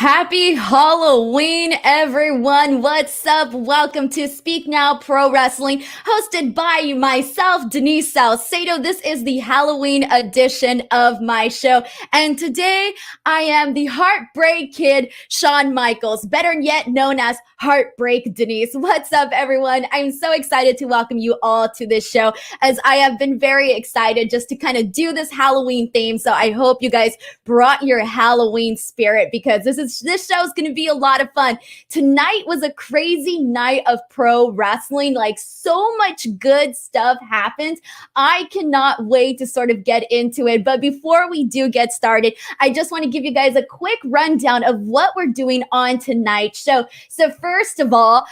Happy Halloween, everyone. What's up? Welcome to Speak Now Pro Wrestling, hosted by myself, Denise Salcedo. This is the Halloween edition of my show. And today I am the Heartbreak Kid, Shawn Michaels, better yet known as Heartbreak Denise. What's up, everyone? I'm so excited to welcome you all to this show, as I have been very excited just to kind of do this Halloween theme. So I hope you guys brought your Halloween spirit, because this show is going to be a lot of fun. Tonight was a crazy night of pro wrestling. Like, so much good stuff happened. I cannot wait to sort of get into it. But before we do get started, I just want to give you guys a quick rundown of what we're doing on tonight's show. So first of all,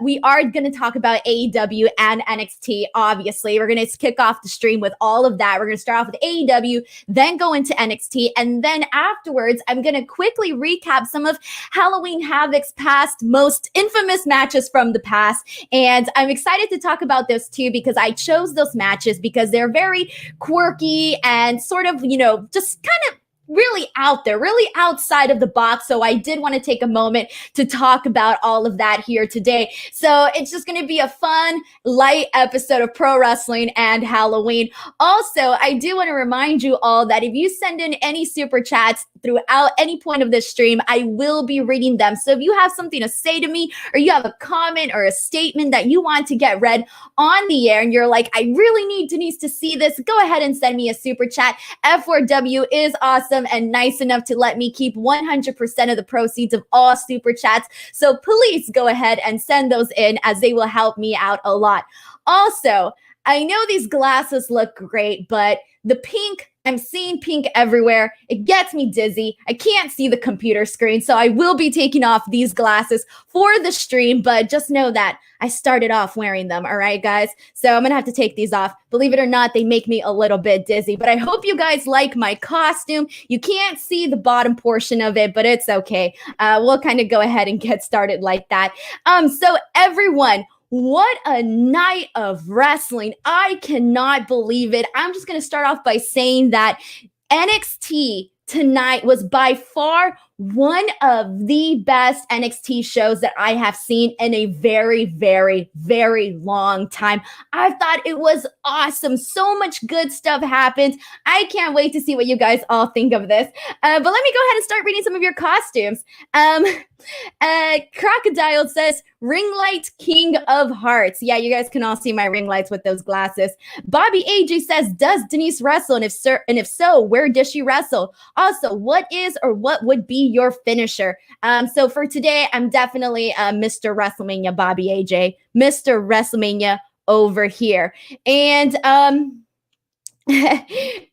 we are going to talk about AEW and NXT. Obviously, we're going to kick off the stream with all of that. We're going to start off with AEW, then go into NXT, and then afterwards, I'm going to quickly recap some of Halloween Havoc's past most infamous matches from the past. And I'm excited to talk about this too, because I chose those matches because they're very quirky and sort of, just kind of really out there, really outside of the box. So I did want to take a moment to talk about all of that here today. So it's just going to be a fun, light episode of pro wrestling and Halloween. Also, I do want to remind you all that if you send in any super chats throughout any point of this stream, I will be reading them. So if you have something to say to me, or you have a comment or a statement that you want to get read on the air, and you're like, I really need Denise to see this, go ahead and send me a super chat. F4W is awesome and nice enough to let me keep 100% of the proceeds of all super chats. So please go ahead and send those in, as they will help me out a lot. Also, I know these glasses look great, but the pink, I'm seeing pink everywhere. It gets me dizzy. I can't see the computer screen, so I will be taking off these glasses for the stream, but just know that I started off wearing them, all right, guys? So I'm going to have to take these off. Believe it or not, they make me a little bit dizzy, but I hope you guys like my costume. You can't see the bottom portion of it, but it's okay. We'll kind of go ahead and get started like that. So everyone, what a night of wrestling. I cannot believe it. I'm just going to start off by saying that NXT tonight was by far one of the best NXT shows that I have seen in a very, very, very long time. I thought it was awesome. So much good stuff happened. I can't wait to see what you guys all think of this. But let me go ahead and start reading some of your costumes. Crocodile says, ring light king of hearts. Yeah, you guys can all see my ring lights with those glasses. Bobby AG says, does Denise wrestle? And if so, where does she wrestle? Also, what is or what would be your finisher? So for today, I'm definitely Mr. WrestleMania, Bobby AJ, Mr. WrestleMania over here. And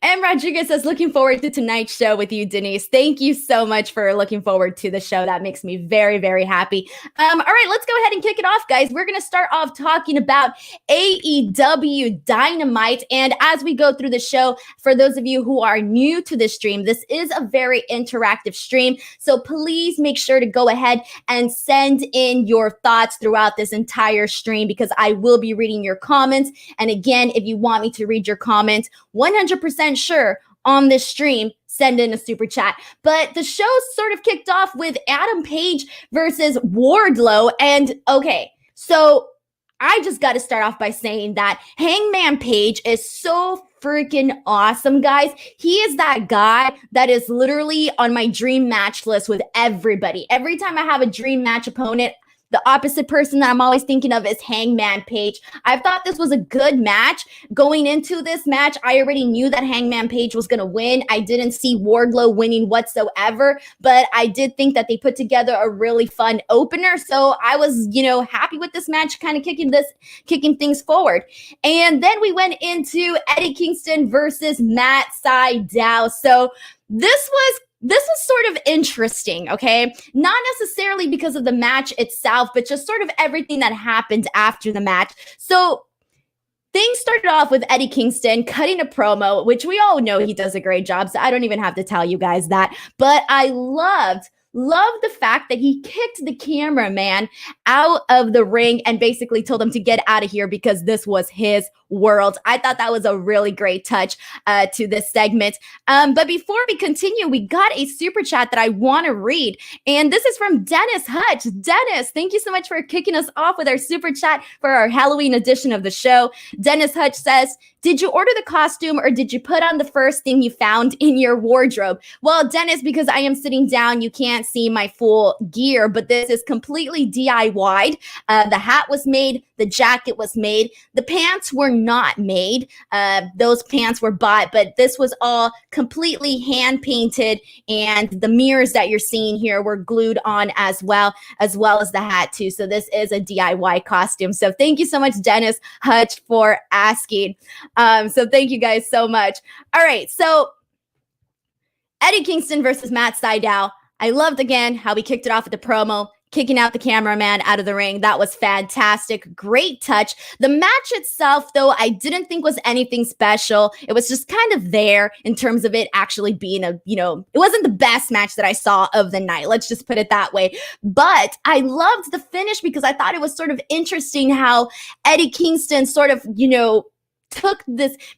M. Rodriguez says, looking forward to tonight's show with you, Denise. Thank you so much for looking forward to the show. That makes me very, very happy. All right, let's go ahead and kick it off, guys. We're going to start off talking about AEW Dynamite. And as we go through the show, for those of you who are new to this stream, this is a very interactive stream. So please make sure to go ahead and send in your thoughts throughout this entire stream, because I will be reading your comments. And again, if you want me to read your comments, 100% sure on this stream, send in a super chat. But the show sort of kicked off with Adam Page versus Wardlow. And okay, so I just got to start off by saying that Hangman Page is so freaking awesome, guys. He is that guy that is literally on my dream match list with everybody. Every time I have a dream match opponent, the opposite person that I'm always thinking of is Hangman Page. I thought this was a good match. Going into this match, I already knew that Hangman Page was going to win. I didn't see Wardlow winning whatsoever, but I did think that they put together a really fun opener. So I was, happy with this match, kind of kicking things forward. And then we went into Eddie Kingston versus Matt Sydal. So this was sort of interesting, okay? Not necessarily because of the match itself, but just sort of everything that happened after the match. So things started off with Eddie Kingston cutting a promo, which we all know he does a great job, so I don't even have to tell you guys that. But I loved Love the fact that he kicked the cameraman out of the ring and basically told him to get out of here because this was his world. I thought that was a really great touch to this segment. But before we continue, we got a super chat that I want to read. And this is from Dennis Hutch. Dennis, thank you so much for kicking us off with our super chat for our Halloween edition of the show. Dennis Hutch says, did you order the costume or did you put on the first thing you found in your wardrobe? Well, Dennis, because I am sitting down, you can't see my full gear, but this is completely DIY'd. The hat was made, the jacket was made, the pants were not made. Those pants were bought, but this was all completely hand painted, and the mirrors that you're seeing here were glued on as well as the hat too. So this is a DIY costume. So thank you so much, Dennis Hutch, for asking. So thank you guys so much. All right, so Eddie Kingston versus Matt Sydal. I loved, again, how we kicked it off with the promo, kicking out the cameraman out of the ring. That was fantastic. Great touch. The match itself, though, I didn't think was anything special. It was just kind of there in terms of it actually being it wasn't the best match that I saw of the night. Let's just put it that way. But I loved the finish because I thought it was sort of interesting how Eddie Kingston sort of,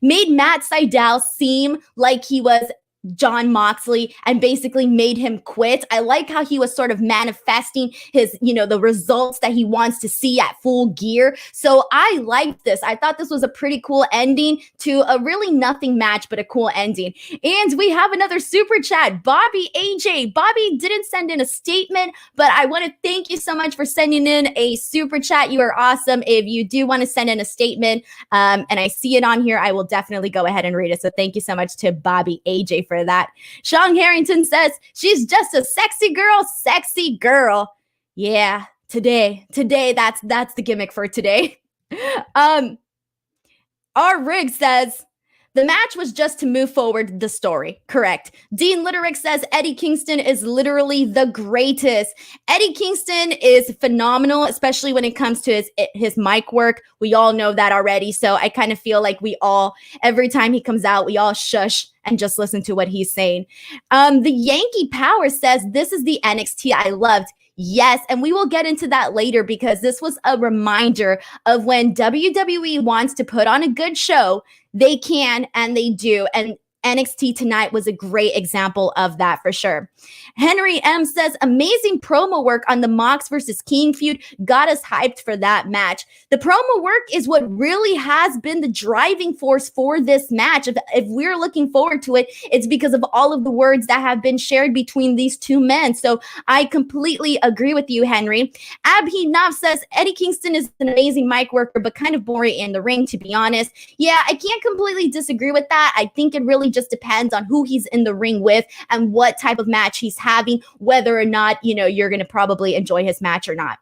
made Matt Sydal seem like he was Jon Moxley and basically made him quit. I like how he was sort of manifesting his, the results that he wants to see at Full Gear. So I liked this. I thought this was a pretty cool ending to a really nothing match, but a cool ending. And we have another super chat. Bobby AJ. Bobby didn't send in a statement, but I want to thank you so much for sending in a super chat. You are awesome. If you do want to send in a statement, and I see it on here, I will definitely go ahead and read it. So thank you so much to Bobby AJ for that. Sean Harrington says, she's just a sexy girl. Yeah, today, that's the gimmick for today. R. Riggs says, the match was just to move forward the story. Correct. Dean Litterick says Eddie Kingston is literally the greatest. Eddie Kingston is phenomenal, especially when it comes to his mic work. We all know that already. So I kind of feel like every time he comes out, we all shush and just listen to what he's saying. The Yankee Power says, this is the NXT I loved. Yes, and we will get into that later because this was a reminder of when WWE wants to put on a good show, they can and they do. And NXT tonight was a great example of that for sure. Henry M says, amazing promo work on the Mox versus King feud. Got us hyped for that match. The promo work is what really has been the driving force for this match. If we're looking forward to it, it's because of all of the words that have been shared between these two men. So I completely agree with you, Henry. Abhi Nav says, Eddie Kingston is an amazing mic worker, but kind of boring in the ring, to be honest. Yeah, I can't completely disagree with that. I think it really just depends on who he's in the ring with and what type of match he's having, whether or not, you're going to probably enjoy his match or not.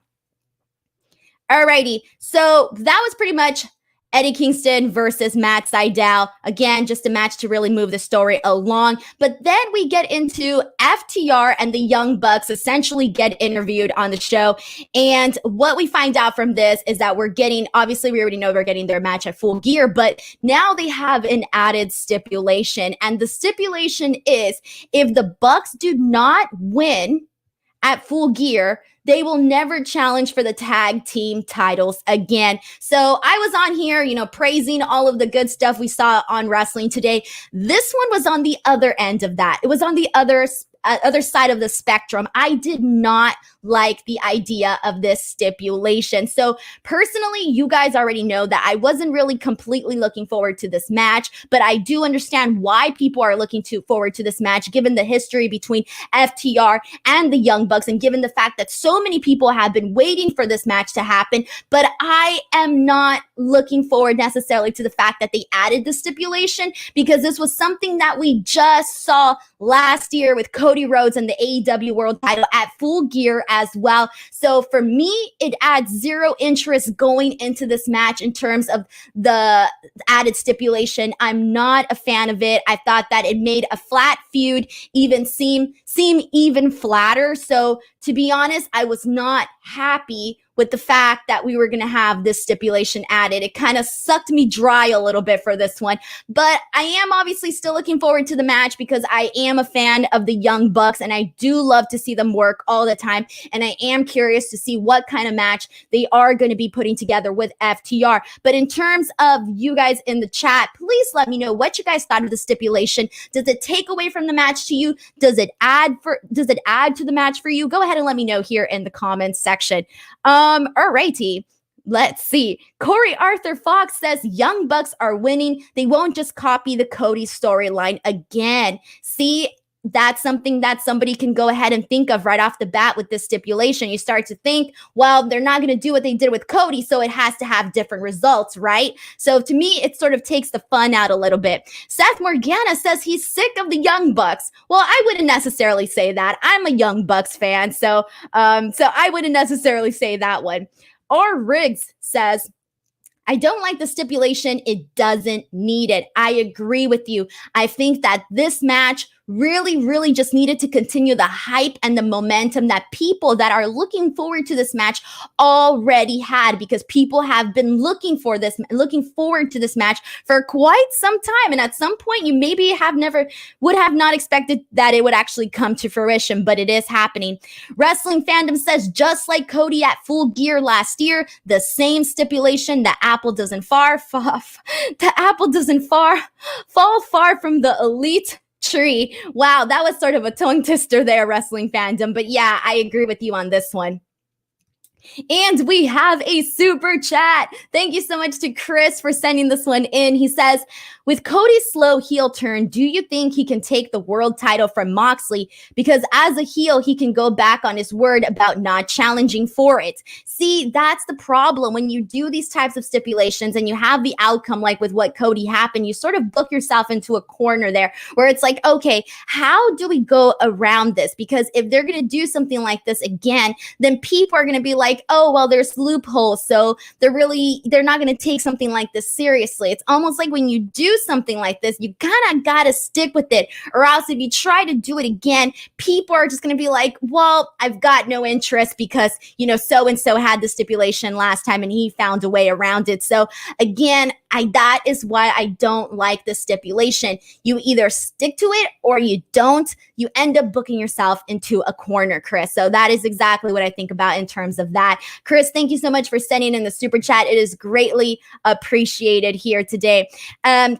Alrighty, so that was pretty much Eddie Kingston versus Matt Sydal. Again, just a match to really move the story along. But then we get into FTR and the Young Bucks essentially get interviewed on the show. And what we find out from this is that obviously we already know we're getting their match at Full Gear, but now they have an added stipulation. And the stipulation is if the Bucks do not win at Full Gear, they will never challenge for the tag team titles again. So I was on here, praising all of the good stuff we saw on Wrestling Today. This one was on the other end of that. It was on the other side of the spectrum. I did not like the idea of this stipulation. So personally, you guys already know that I wasn't really completely looking forward to this match, but I do understand why people are looking forward to this match, given the history between FTR and the Young Bucks, and given the fact that so many people have been waiting for this match to happen. But I am not looking forward necessarily to the fact that they added the stipulation, because this was something that we just saw last year with Cody Rhodes and the AEW World title at Full Gear as well. So for me, it adds zero interest going into this match in terms of the added stipulation. I'm not a fan of it. I thought that it made a flat feud even seem even flatter. So to be honest, I was not happy with the fact that we were going to have this stipulation added. It kind of sucked me dry a little bit for this one, but I am obviously still looking forward to the match because I am a fan of the Young Bucks and I do love to see them work all the time. And I am curious to see what kind of match they are going to be putting together with FTR. But in terms of you guys in the chat, please let me know what you guys thought of the stipulation. Does it take away from the match to you? Does it add to the match for you? Go ahead and let me know here in the comments section. Alrighty. Let's see. Corey Arthur Fox says Young Bucks are winning. They won't just copy the Cody storyline again. See, that's something that somebody can go ahead and think of right off the bat with this stipulation. You start to think, well, they're not going to do what they did with Cody, so it has to have different results, right? So to me, it sort of takes the fun out a little bit. Seth Morgana says he's sick of the Young Bucks. Well, I wouldn't necessarily say that. I'm a Young Bucks fan, so I wouldn't necessarily say that one. R. Riggs says, I don't like the stipulation. It doesn't need it. I agree with you. I think that this match really just needed to continue the hype and the momentum that people that are looking forward to this match already had, because people have been looking forward to this match for quite some time. And at some point you maybe would have not expected that it would actually come to fruition, but it is happening. Wrestling Fandom says, just like Cody at Full Gear last year, the same stipulation, the apple doesn't fall far from the elite tree. Wow, that was sort of a tongue twister there, Wrestling Fandom. But yeah, I agree with you on this one. And we have a super chat. Thank you so much to Chris for sending this one in. He says, with Cody's slow heel turn, do you think he can take the world title from Moxley? Because as a heel, he can go back on his word about not challenging for it. See, that's the problem. When you do these types of stipulations and you have the outcome like with what Cody happened, you sort of book yourself into a corner there where it's like, okay, how do we go around this? Because if they're going to do something like this again, then people are going to be like, oh, well, there's loopholes. So they're not going to take something like this seriously. It's almost like when you do something like this, you kind of got to stick with it, or else if you try to do it again, people are just going to be like, well, I've got no interest because, so-and-so had the stipulation last time and he found a way around it. So again, that is why I don't like the stipulation. You either stick to it or you don't. You end up booking yourself into a corner, Chris. So that is exactly what I think about in terms of that. Chris, thank you so much for sending in the super chat. It is greatly appreciated here today.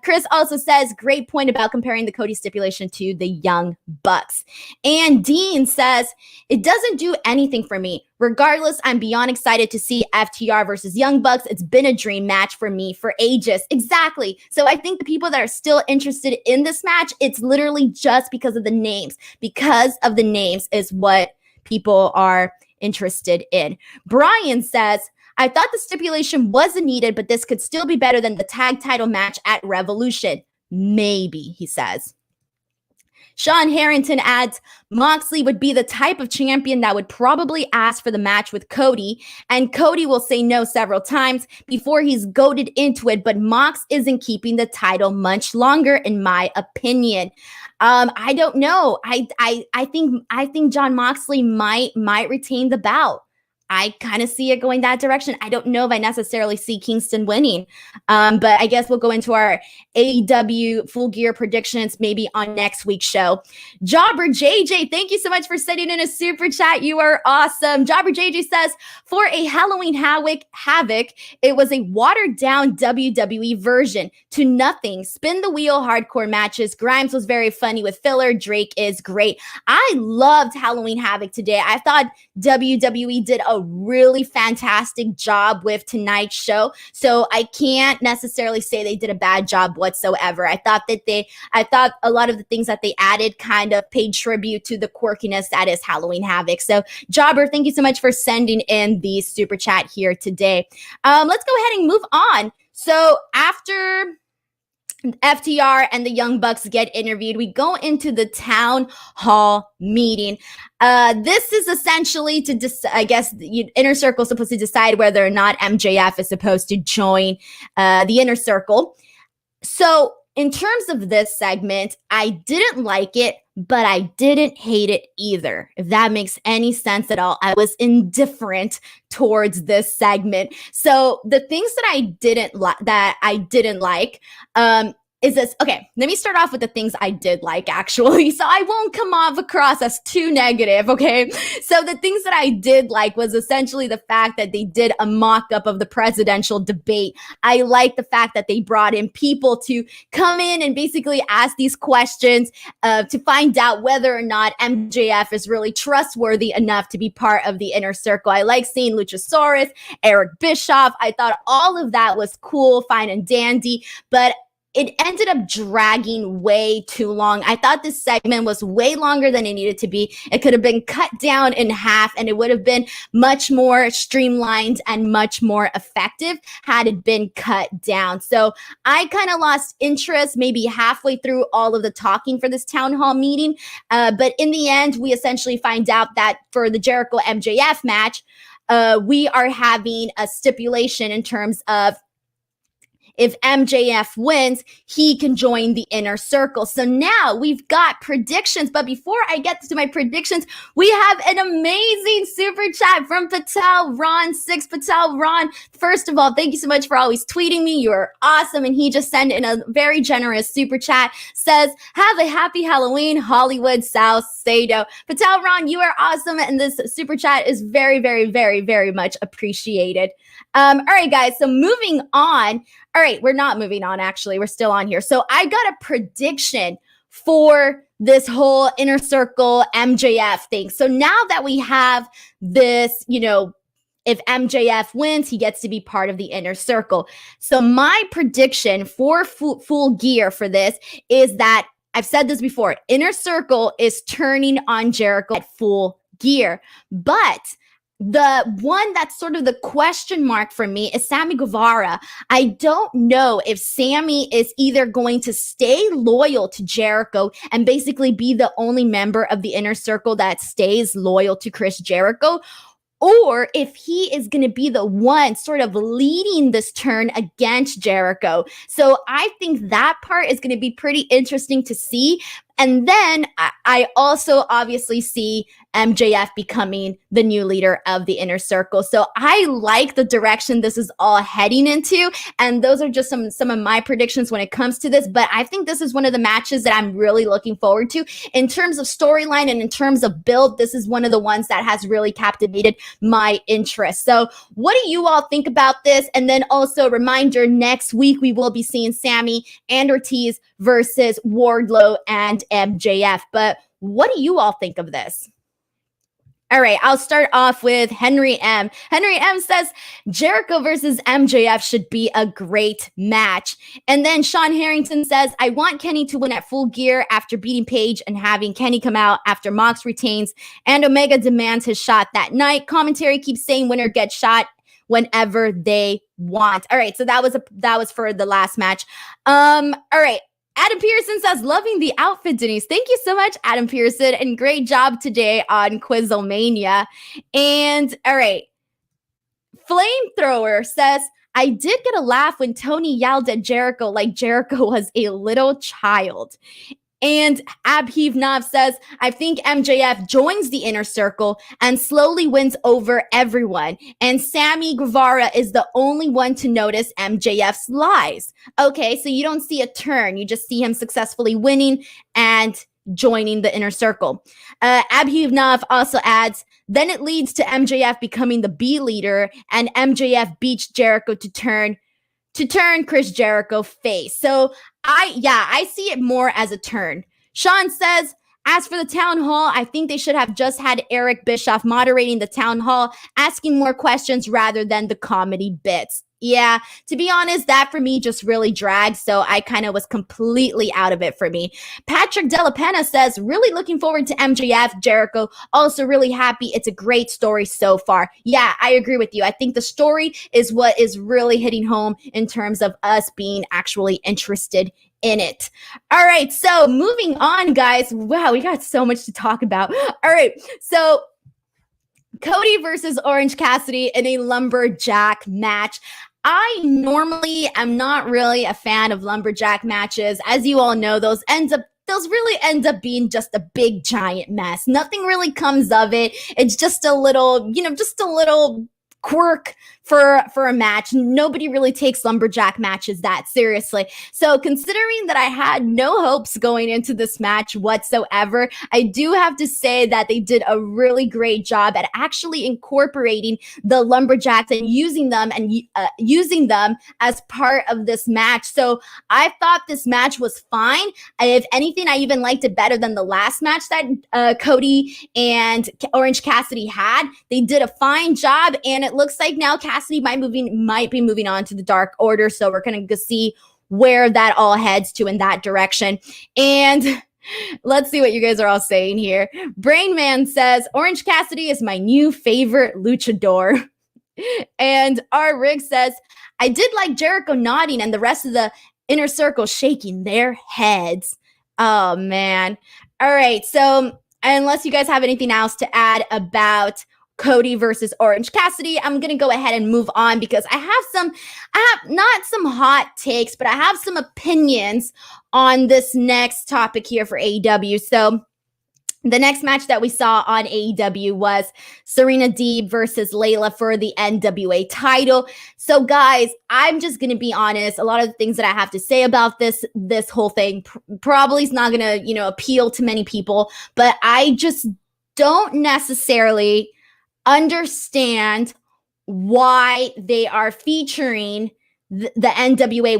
Chris also says, great point about comparing the Cody stipulation to the Young Bucks. And Dean says, it doesn't do anything for me. Regardless, I'm beyond excited to see FTR versus Young Bucks. It's been a dream match for me for ages. Exactly. So I think the people that are still interested in this match, it's literally just because of the names. Because of the names is what people are interested in. Brian says, I thought the stipulation wasn't needed, but this could still be better than the tag title match at Revolution. Maybe, he says. Sean Harrington adds, Moxley would be the type of champion that would probably ask for the match with Cody, and Cody will say no several times before he's goaded into it, but Mox isn't keeping the title much longer, in my opinion. I don't know. I think Jon Moxley might retain the bout. I kind of see it going that direction. I don't know if I necessarily see Kingston winning, but I guess we'll go into our AEW Full Gear predictions maybe on next week's show. Jobber JJ, thank you so much for sending in a super chat. You are awesome. Jobber JJ says, for a Halloween Havoc, it was a watered down WWE version to nothing. Spin the wheel, hardcore matches. Grimes was very funny with filler. Drake is great. I loved Halloween Havoc today. I thought WWE did a really fantastic job with tonight's show. So I can't necessarily say they did a bad job whatsoever. I thought a lot of the things that they added kind of paid tribute to the quirkiness that is Halloween Havoc. So Jobber, thank you so much for sending in the super chat here today. Let's go ahead and move on. So after FTR and the Young Bucks get interviewed, we go into the town hall meeting. This is essentially to I guess the Inner Circle is supposed to decide whether or not MJF is supposed to join the Inner Circle. So in terms of this segment, I didn't like it, but I didn't hate it either, if that makes any sense at all. I was indifferent towards this segment. So the things that I didn't like, is this. Okay, let me start off with the things I did like, actually, so I won't come off across as too negative, okay? So the things that I did like was essentially the fact that they did a mock-up of the presidential debate. I like the fact that they brought in people to come in and basically ask these questions to find out whether or not MJF is really trustworthy enough to be part of the inner circle. I like seeing Luchasaurus, Eric Bischoff. I thought all of that was cool, fine, and dandy, but it ended up dragging way too long. I thought this segment was way longer than it needed to be. It could have been cut down in half and it would have been much more streamlined and much more effective had it been cut down. So I kind of lost interest maybe halfway through all of the talking for this town hall meeting. But in the end, we essentially find out that for the Jericho MJF match, we are having a stipulation in terms of if MJF wins, he can join the inner circle. So now we've got predictions. But before I get to my predictions, we have an amazing super chat from Patel Ron 6. Patel Ron, first of all, thank you so much for always tweeting me. You're awesome. And he just sent in a very generous super chat. Says, have a happy Halloween, Hollywood South Sato. Patel Ron, you are awesome. And this super chat is very, very, very, very much appreciated. All right, guys. So moving on. All right, we're not moving on, actually. We're still on here. So I got a prediction for this whole inner circle MJF thing. So now that we have this, if MJF wins, he gets to be part of the inner circle. So my prediction for Full Gear for this is that, I've said this before, inner circle is turning on Jericho at Full Gear. But the one that's sort of the question mark for me is Sammy Guevara. I don't know if Sammy is either going to stay loyal to Jericho and basically be the only member of the inner circle that stays loyal to Chris Jericho, or if he is going to be the one sort of leading this turn against Jericho. So I think that part is going to be pretty interesting to see. And then I also obviously see MJF becoming the new leader of the inner circle. So I like the direction this is all heading into. And those are just some of my predictions when it comes to this. But I think this is one of the matches that I'm really looking forward to. In terms of storyline and in terms of build, this is one of the ones that has really captivated my interest. So what do you all think about this? And then also a reminder, next week we will be seeing Sammy and Ortiz versus Wardlow and MJF. But what do you all think of this? All right, I'll start off with Henry M. Henry M says Jericho versus MJF should be a great match. And then Sean Harrington says, I want Kenny to win at Full Gear after beating Page and having Kenny come out after Mox retains and Omega demands his shot that night. Commentary keeps saying winner gets shot whenever they want. All right, so that was for the last match. All right. Adam Pearson says, loving the outfit, Denise. Thank you so much, Adam Pearson, and great job today on Quizlemania. And all right, Flamethrower says, I did get a laugh when Tony yelled at Jericho like Jericho was a little child. And Abheev Nav says, I think MJF joins the inner circle and slowly wins over everyone. And Sammy Guevara is the only one to notice MJF's lies. Okay, so you don't see a turn. You just see him successfully winning and joining the inner circle. Abheev Nav also adds, then it leads to MJF becoming the B leader and MJF beats Jericho to turn Chris Jericho face. So I see it more as a turn. Sean says, as for the town hall, I think they should have just had Eric Bischoff moderating the town hall, asking more questions rather than the comedy bits. Yeah, to be honest, that for me just really dragged, so I kind of was completely out of it for me. Patrick Della Pena says, really looking forward to MJF, Jericho. Also really happy. It's a great story so far. Yeah, I agree with you. I think the story is what is really hitting home in terms of us being actually interested in it. All right, so moving on, guys. Wow, we got so much to talk about. All right, so Cody versus Orange Cassidy in a lumberjack match. I normally am not really a fan of lumberjack matches. As you all know, those those really end up being just a big giant mess. Nothing really comes of it. It's just a little, just a little quirk for a match. Nobody really takes lumberjack matches that seriously. So considering that I had no hopes going into this match whatsoever, I do have to say that they did a really great job at actually incorporating the lumberjacks and using them as part of this match. So I thought this match was fine. If anything, I even liked it better than the last match that Cody and Orange Cassidy had. They did a fine job, and it looks like now Cassidy might be moving on to the Dark Order. So we're going to see where that all heads to in that direction. And let's see what you guys are all saying here. Brain Man says, Orange Cassidy is my new favorite luchador. And R. Riggs says, I did like Jericho nodding and the rest of the inner circle shaking their heads. Oh, man. All right. So unless you guys have anything else to add about Cody versus Orange Cassidy, I'm going to go ahead and move on because I have not some hot takes, but I have some opinions on this next topic here for AEW. So the next match that we saw on AEW was Serena Deeb versus Layla for the NWA title. So guys, I'm just going to be honest. A lot of the things that I have to say about this whole thing probably is not going to, appeal to many people, but I just don't necessarily understand why they are featuring the NWA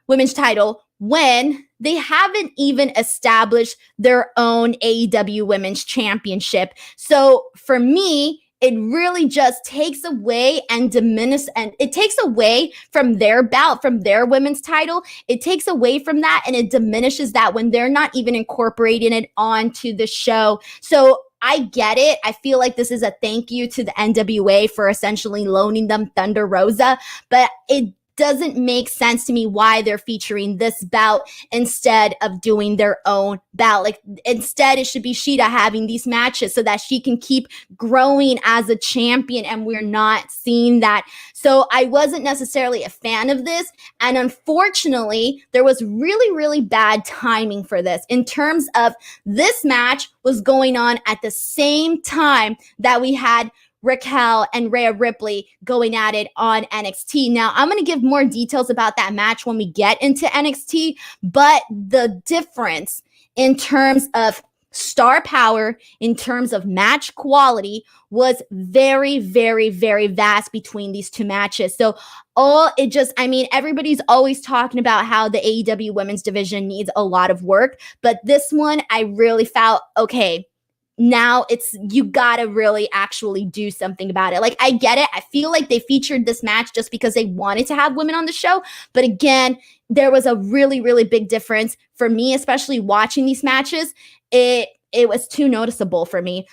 women's title when they haven't even established their own AEW Women's Championship. So for me, it really just takes away and diminishes, and it takes away from their bout, from their women's title. It takes away from that, and it diminishes that when they're not even incorporating it onto the show. So I get it. I feel like this is a thank you to the NWA for essentially loaning them Thunder Rosa, but it doesn't make sense to me why they're featuring this bout instead of doing their own bout. Like, instead, it should be Shida having these matches so that she can keep growing as a champion, and we're not seeing that. So I wasn't necessarily a fan of this, and unfortunately, there was really, really bad timing for this in terms of this match was going on at the same time that we had Raquel and Rhea Ripley going at it on NXT. Now, I'm going to give more details about that match when we get into NXT, but the difference in terms of star power, in terms of match quality, was very, very vast between these two matches. So everybody's always talking about how the AEW women's division needs a lot of work, but this one, I really felt, okay, now you gotta really actually do something about it. Like, I get it. I feel like they featured this match just because they wanted to have women on the show. But again, there was a really, really big difference for me, especially watching these matches. It was too noticeable for me.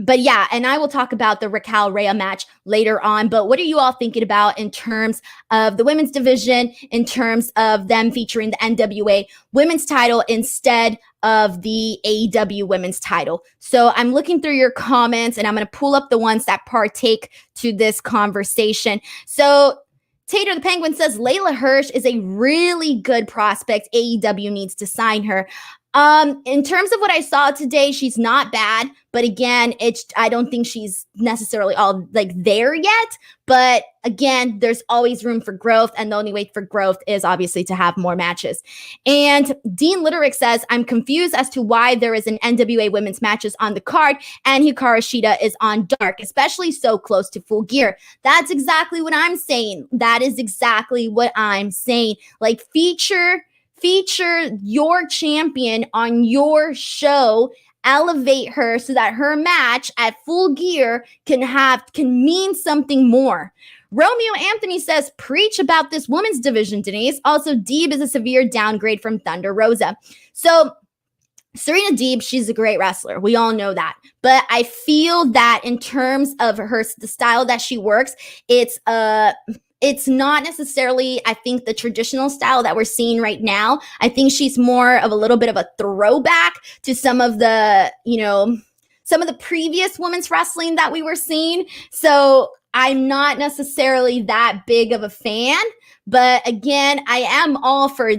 But yeah, and I will talk about the Raquel Rhea match later on. But what are you all thinking about in terms of the women's division, in terms of them featuring the NWA women's title instead of the AEW women's title? So I'm looking through your comments, and I'm going to pull up the ones that partake to this conversation. So Tater the Penguin says, Layla Hirsch is a really good prospect. AEW needs to sign her. In terms of what I saw today, she's not bad, but again, I don't think she's necessarily all like there yet. But again, there's always room for growth, and the only way for growth is obviously to have more matches. And Dean Litterick says, I'm confused as to why there is an NWA women's matches on the card and Hikaru Shida is on Dark, especially so close to Full Gear. That's exactly what I'm saying. That is exactly what I'm saying. Like, feature your champion on your show, elevate her so that her match at Full Gear can mean something more. Romeo Anthony says, preach about this women's division, Denise. Also, Deeb is a severe downgrade from Thunder Rosa. So Serena Deeb, she's a great wrestler. We all know that. But I feel that in terms of the style that she works, it's not necessarily, I think, the traditional style that we're seeing right now. I think she's more of a little bit of a throwback to some of the previous women's wrestling that we were seeing. So I'm not necessarily that big of a fan. But again, I am all for,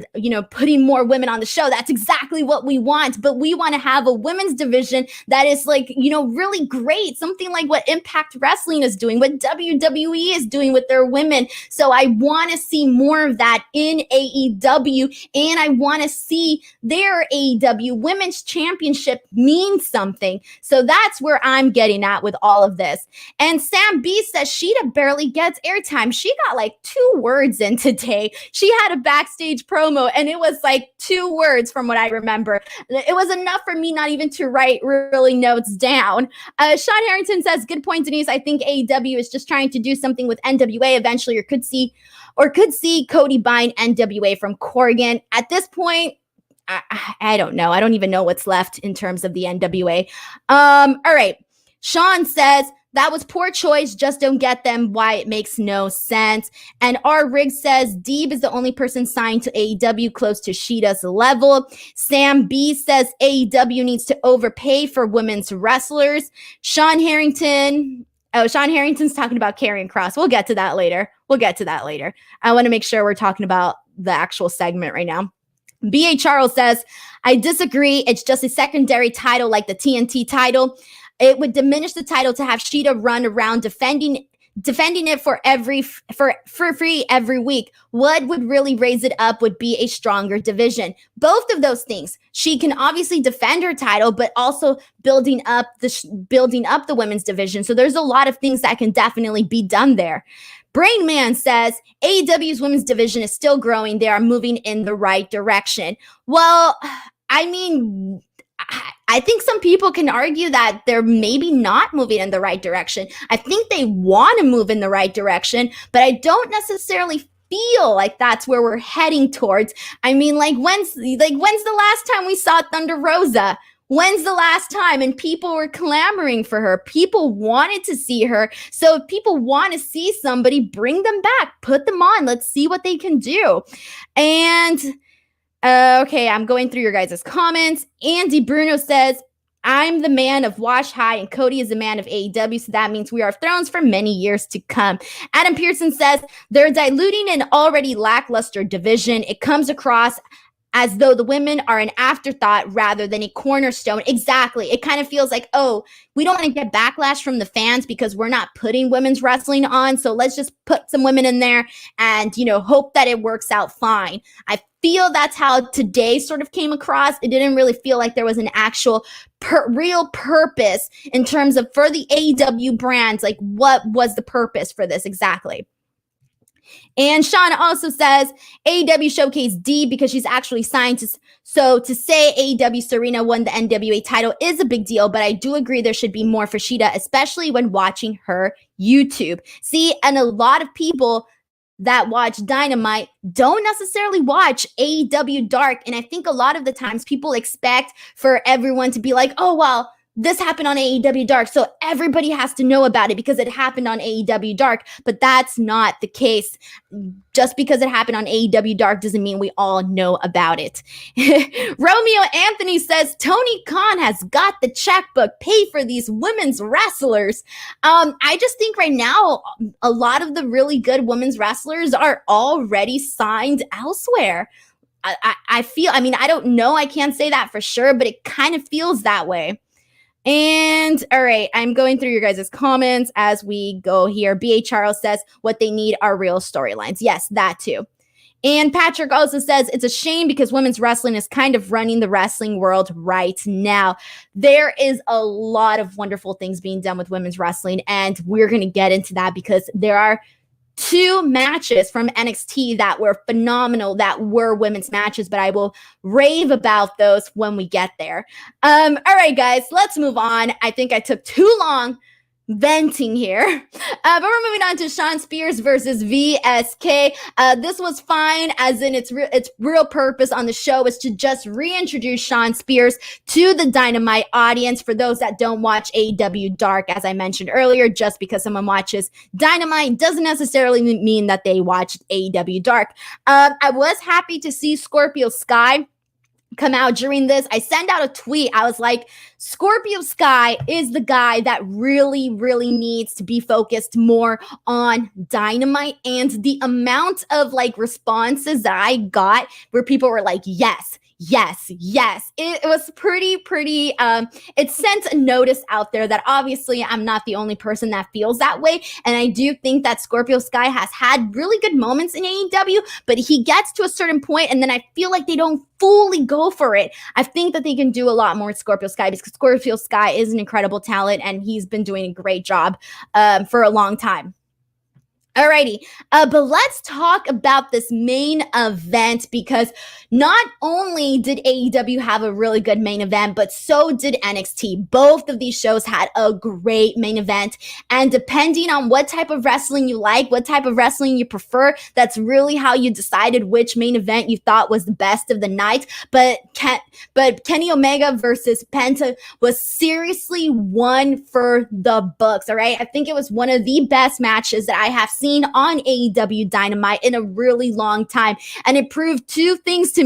putting more women on the show. That's exactly what we want. But we want to have a women's division that is like, really great. Something like what Impact Wrestling is doing, what WWE is doing with their women. So I want to see more of that in AEW. And I want to see their AEW Women's Championship mean something. So that's where I'm getting at with all of this. And Sam B says Shida barely gets airtime. She got like 2 words in today. She had a backstage promo and it was like 2 words from what I remember. It was enough for me not even to write really notes down. Sean Harrington says, good point, Denise. I think AEW is just trying to do something with NWA eventually, or could see Cody buying NWA from Corgan. At this point, I don't know. I don't even know what's left in terms of the NWA. All right. Sean says, that was poor choice. Just don't get them why it makes no sense. And R. Riggs says, Deeb is the only person signed to AEW close to Shida's level. Sam B says AEW needs to overpay for women's wrestlers. Sean Harrington's talking about Karrion Kross. We'll get to that later. I want to make sure we're talking about the actual segment right now. B.A. Charles says, I disagree. It's just a secondary title like the TNT title. It would diminish the title to have Shida run around defending it for free every week. What would really raise it up would be a stronger division. Both of those things. She can obviously defend her title, but also building up the women's division. So there's a lot of things that can definitely be done there. Brain Man says AEW's women's division is still growing. They are moving in the right direction. Well, I mean, I think some people can argue that they're maybe not moving in the right direction. I think they want to move in the right direction, but I don't necessarily feel like that's where we're heading towards. I mean, when's the last time we saw Thunder Rosa? When's the last time? And people were clamoring for her. People wanted to see her. So if people want to see somebody, bring them back, put them on. Let's see what they can do. And okay, I'm going through your guys' comments. Andy Bruno says, I'm the man of Wash High and Cody is the man of AEW, so that means we are Thrones for many years to come. Adam Pearson says, they're diluting an already lackluster division. It comes across as though the women are an afterthought rather than a cornerstone. Exactly. It kind of feels like, oh, we don't want to get backlash from the fans because we're not putting women's wrestling on. So let's just put some women in there and, hope that it works out fine. I feel that's how today sort of came across. It didn't really feel like there was an actual real purpose in terms of for the AEW brands. Like, what was the purpose for this exactly? And Sean also says AEW showcased D because she's actually signed. So to say AEW Serena won the NWA title is a big deal, but I do agree there should be more for Shida, especially when watching her YouTube. See, and a lot of people that watch Dynamite don't necessarily watch AEW Dark. And I think a lot of the times people expect for everyone to be like, oh, well, this happened on AEW Dark, so everybody has to know about it because it happened on AEW Dark. But that's not the case. Just because it happened on AEW Dark doesn't mean we all know about it. Romeo Anthony says, Tony Khan has got the checkbook. Pay for these women's wrestlers. I just think right now, a lot of the really good women's wrestlers are already signed elsewhere. I feel, I don't know. I can't say that for sure, but it kind of feels that way. And all right, I'm going through your guys' comments as we go here. B.A. Charles says what they need are real storylines. Yes, that too. And Patrick also says it's a shame because women's wrestling is kind of running the wrestling world right now. There is a lot of wonderful things being done with women's wrestling, and we're going to get into that because there are 2 matches from NXT that were phenomenal, that were women's matches, but I will rave about those when we get there. All right, guys, let's move on. I think I took too long venting here. But we're moving on to Shawn Spears versus VSK. This was fine, as in its real purpose on the show is to just reintroduce Shawn Spears to the Dynamite audience. For those that don't watch AEW Dark, as I mentioned earlier, just because someone watches Dynamite doesn't necessarily mean that they watched AEW Dark. I was happy to see Scorpio Sky come out during this. I sent out a tweet. I was like, Scorpio Sky is the guy that really, really needs to be focused more on Dynamite. And the amount of like responses that I got where people were like, yes, yes, yes. It was pretty, it sent a notice out there that obviously I'm not the only person that feels that way. And I do think that Scorpio Sky has had really good moments in AEW, but he gets to a certain point and then I feel like they don't fully go for it. I think that they can do a lot more with Scorpio Sky because Scorpio Sky is an incredible talent and he's been doing a great job for a long time. Alrighty, but let's talk about this main event because not only did AEW have a really good main event, but so did NXT. Both of these shows had a great main event, and depending on what type of wrestling you like, what type of wrestling you prefer, that's really how you decided which main event you thought was the best of the night. But Kenny Omega versus Penta was seriously one for the books, all right? I think it was one of the best matches that I have seen on AEW Dynamite in a really long time. And it proved two things that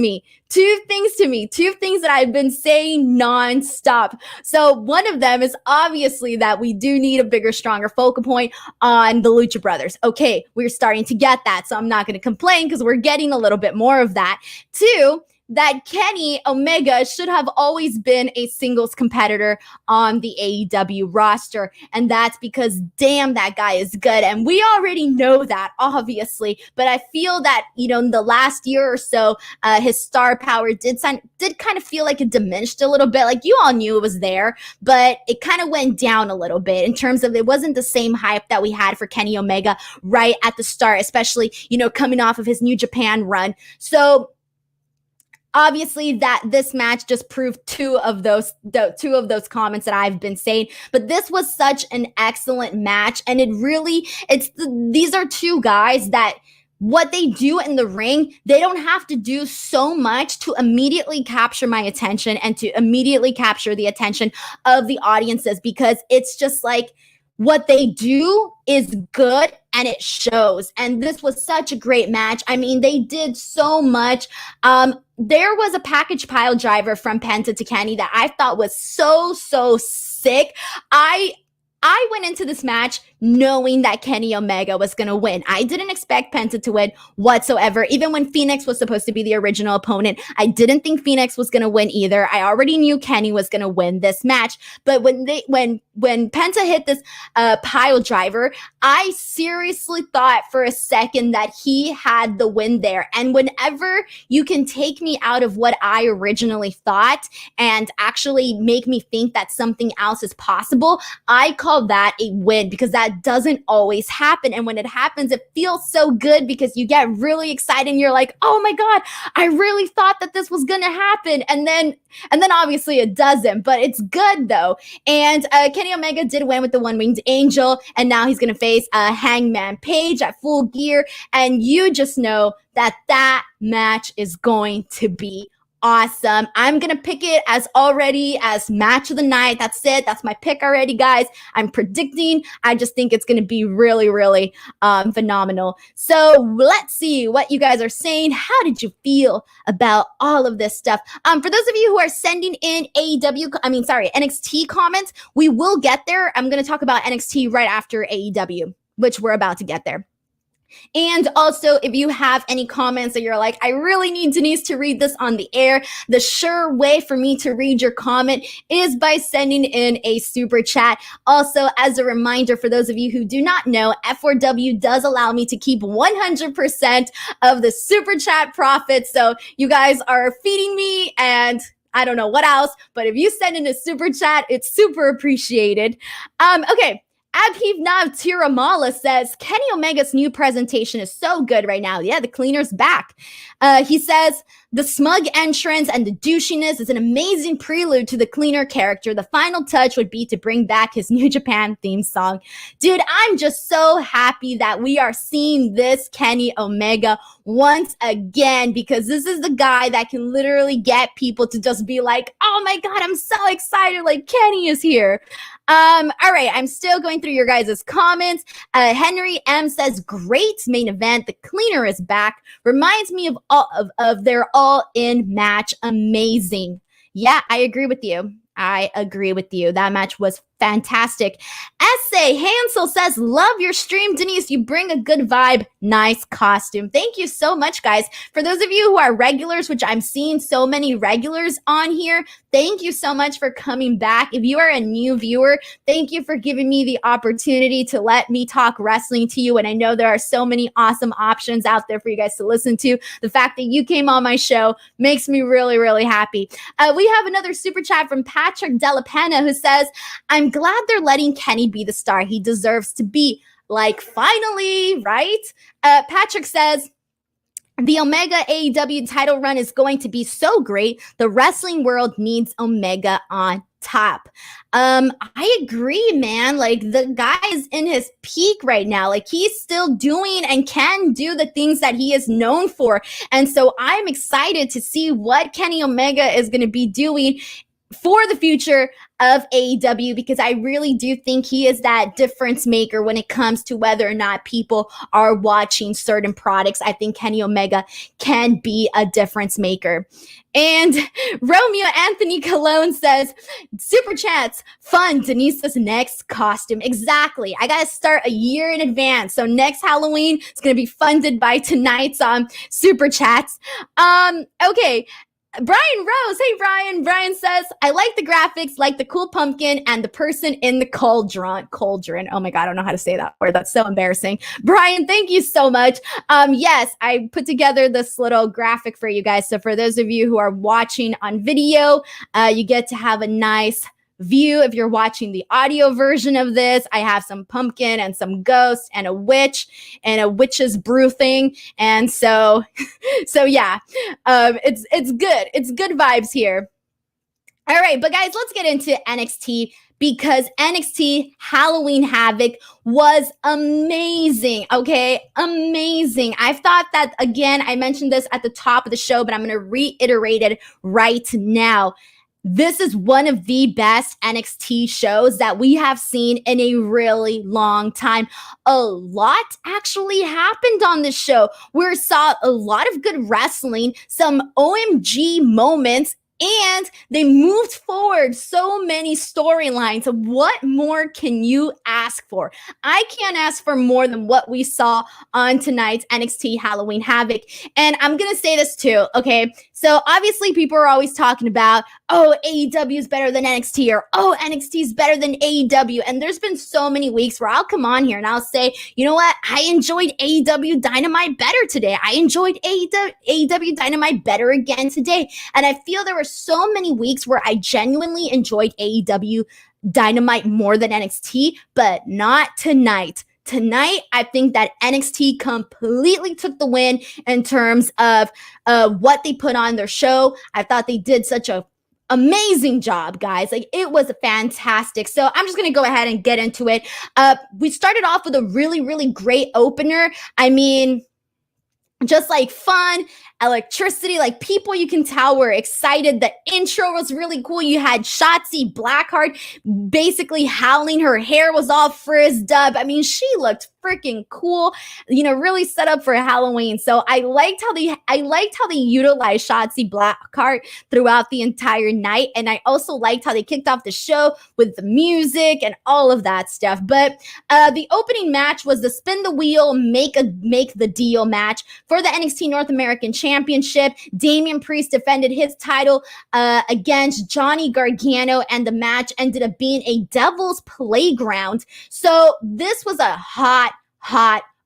I've been saying nonstop. So one of them is obviously that we do need a bigger, stronger focal point on the Lucha Brothers. Okay, we're starting to get that. So I'm not going to complain because we're getting a little bit more of that. Two, that Kenny Omega should have always been a singles competitor on the AEW roster. And that's because, damn, that guy is good. And we already know that, obviously. But I feel that, in the last year or so, his star power did kind of feel like it diminished a little bit. Like, you all knew it was there, but it kind of went down a little bit in terms of it wasn't the same hype that we had for Kenny Omega right at the start, especially, coming off of his New Japan run. So, obviously, that this match just proved two of those comments that I've been saying. But this was such an excellent match, and these are two guys that what they do in the ring, they don't have to do so much to immediately capture my attention and to immediately capture the attention of the audiences, because it's just like what they do is good and it shows. And this was such a great match. I mean, they did so much. There was a package pile driver from Penta to Kenny that I thought was so sick. I went into this match knowing that Kenny Omega was going to win. I didn't expect Penta to win whatsoever. Even when Phoenix was supposed to be the original opponent, I didn't think Phoenix was going to win either. I already knew Kenny was going to win this match. But when Penta hit this pile driver, I seriously thought for a second that he had the win there. And whenever you can take me out of what I originally thought and actually make me think that something else is possible, I call that a win, because that doesn't always happen. And when it happens, it feels so good because you get really excited and you're like, oh my God, I really thought that this was going to happen. And then obviously it doesn't, but it's good though. And Kenny Omega did win with the One-Winged Angel, and now he's going to face Hangman Page at Full Gear. And you just know that match is going to be awesome. I'm going to pick it as match of the night. That's it. That's my pick already, guys. I'm predicting. I just think it's going to be really, really phenomenal. So let's see what you guys are saying. How did you feel about all of this stuff? For those of you who are sending in NXT comments, we will get there. I'm going to talk about NXT right after AEW, which we're about to get there. And also, if you have any comments that you're like, I really need Denise to read this on the air, the sure way for me to read your comment is by sending in a super chat. Also, as a reminder, for those of you who do not know, F4W does allow me to keep 100% of the super chat profits. So you guys are feeding me, and I don't know what else, but if you send in a super chat, it's super appreciated. Okay. Abhivnav Tiramala says, Kenny Omega's new presentation is so good right now. Yeah, the cleaner's back. He says, the smug entrance and the douchiness is an amazing prelude to the cleaner character. The final touch would be to bring back his New Japan theme song. Dude, I'm just so happy that we are seeing this Kenny Omega once again, because this is the guy that can literally get people to just be like, oh my God, I'm so excited. Like, Kenny is here. All right, I'm still going through your guys' comments. Henry M says, great main event. The cleaner is back. Reminds me of their all-in match amazing. Yeah, I agree with you. I agree with you. That match was fantastic. Essay Hansel says, love your stream, Denise. You bring a good vibe. Nice costume. Thank you so much, guys. For those of you who are regulars, which I'm seeing so many regulars on here, thank you so much for coming back. If you are a new viewer, thank you for giving me the opportunity to let me talk wrestling to you. And I know there are so many awesome options out there for you guys to listen to. The fact that you came on my show makes me really, really happy. We have another super chat from Patrick Della Penna who says, I'm glad they're letting Kenny be the star he deserves to be. Like, finally, right? Patrick says, the Omega AEW title run is going to be so great. The wrestling world needs Omega on top. I agree, man. Like, the guy is in his peak right now. Like, he's still doing and can do the things that he is known for. And so I'm excited to see what Kenny Omega is going to be doing for the future of AEW, because I really do think he is that difference maker when it comes to whether or not people are watching certain products. I think Kenny Omega can be a difference maker. And Romeo Anthony Cologne says, super chats, fun, Denise's next costume. Exactly. I got to start a year in advance. So next Halloween is going to be funded by tonight's super chats. Okay. Brian Rose. Hey, Brian. Brian says, I like the graphics, like the cool pumpkin and the person in the cauldron. Cauldron. Oh my God. I don't know how to say that word. That's so embarrassing. Brian, thank you so much. Yes, I put together this little graphic for you guys. So for those of you who are watching on video, you get to have a nice view. If you're watching the audio version of this, I have some pumpkin and some ghost and a witch and a witch's brew thing. And so yeah, it's good. It's good vibes here. All right, but guys, let's get into NXT, because NXT Halloween Havoc was amazing, okay? Amazing. I thought that, again, I mentioned this at the top of the show, but I'm going to reiterate it right now. This is one of the best NXT shows that we have seen in a really long time. A lot actually happened on this show. We saw a lot of good wrestling, some OMG moments, and they moved forward so many storylines. What more can you ask for? I can't ask for more than what we saw on tonight's NXT Halloween Havoc. And I'm going to say this too, okay? So obviously people are always talking about, oh, AEW is better than NXT, or oh, NXT is better than AEW. And there's been so many weeks where I'll come on here and I'll say, you know what? I enjoyed AEW Dynamite better today. I enjoyed AEW Dynamite better again today. And I feel there were so many weeks where I genuinely enjoyed AEW Dynamite more than NXT, but not tonight. Tonight, I think that NXT completely took the win in terms of what they put on their show. I thought they did such a amazing job, guys. Like, it was fantastic. So I'm just going to go ahead and get into it. We started off with a really, really great opener. I mean, just like fun, electricity, like people you can tell were excited. The intro was really cool. You had Shotzi Blackheart basically howling. Her hair was all frizzed up. I mean, she looked freaking cool, you know, really set up for Halloween. So I liked how they utilized Shotzi Blackheart throughout the entire night. And I also liked how they kicked off the show with the music and all of that stuff. But the opening match was the spin the wheel, make the deal match for the NXT North American Championship. Damian Priest defended his title against Johnny Gargano, and the match ended up being a Devil's Playground. So this was a hot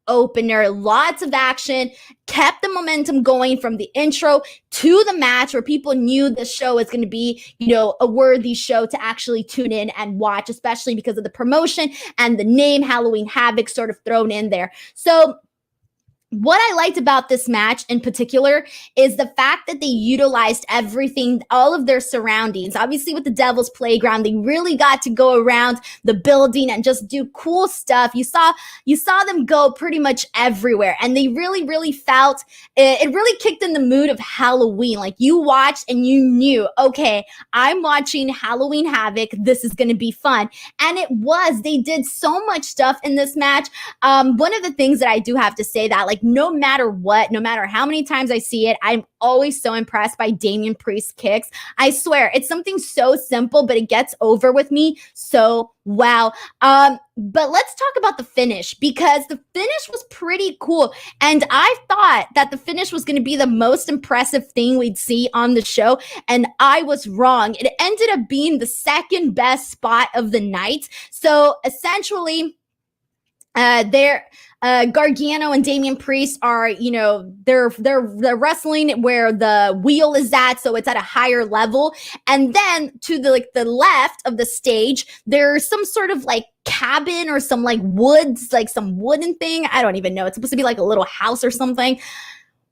opener. Lots of action, kept the momentum going from the intro to the match, where people knew the show was going to be, you know, a worthy show to actually tune in and watch, especially because of the promotion and the name Halloween Havoc sort of thrown in there. So what I liked about this match in particular is the fact that they utilized everything, all of their surroundings. Obviously, with the Devil's Playground, they really got to go around the building and just do cool stuff. You saw them go pretty much everywhere, and they really, really felt it really kicked in the mood of Halloween. Like, you watched and you knew, okay, I'm watching Halloween Havoc. This is going to be fun. And it was. They did so much stuff in this match. One of the things that I do have to say that, like, Like, no matter what, no matter how many times I see it, I'm always so impressed by Damian Priest's kicks. I swear, it's something so simple, but it gets over with me so well. But let's talk about the finish, because the finish was pretty cool. And I thought that the finish was going to be the most impressive thing we'd see on the show. And I was wrong. It ended up being the second best spot of the night. So essentially, Gargano and Damian Priest are, they're wrestling where the wheel is at, so it's at a higher level. And then to the left of the stage, there's some sort of like cabin or some like woods, like some wooden thing. I don't even know. It's supposed to be like a little house or something.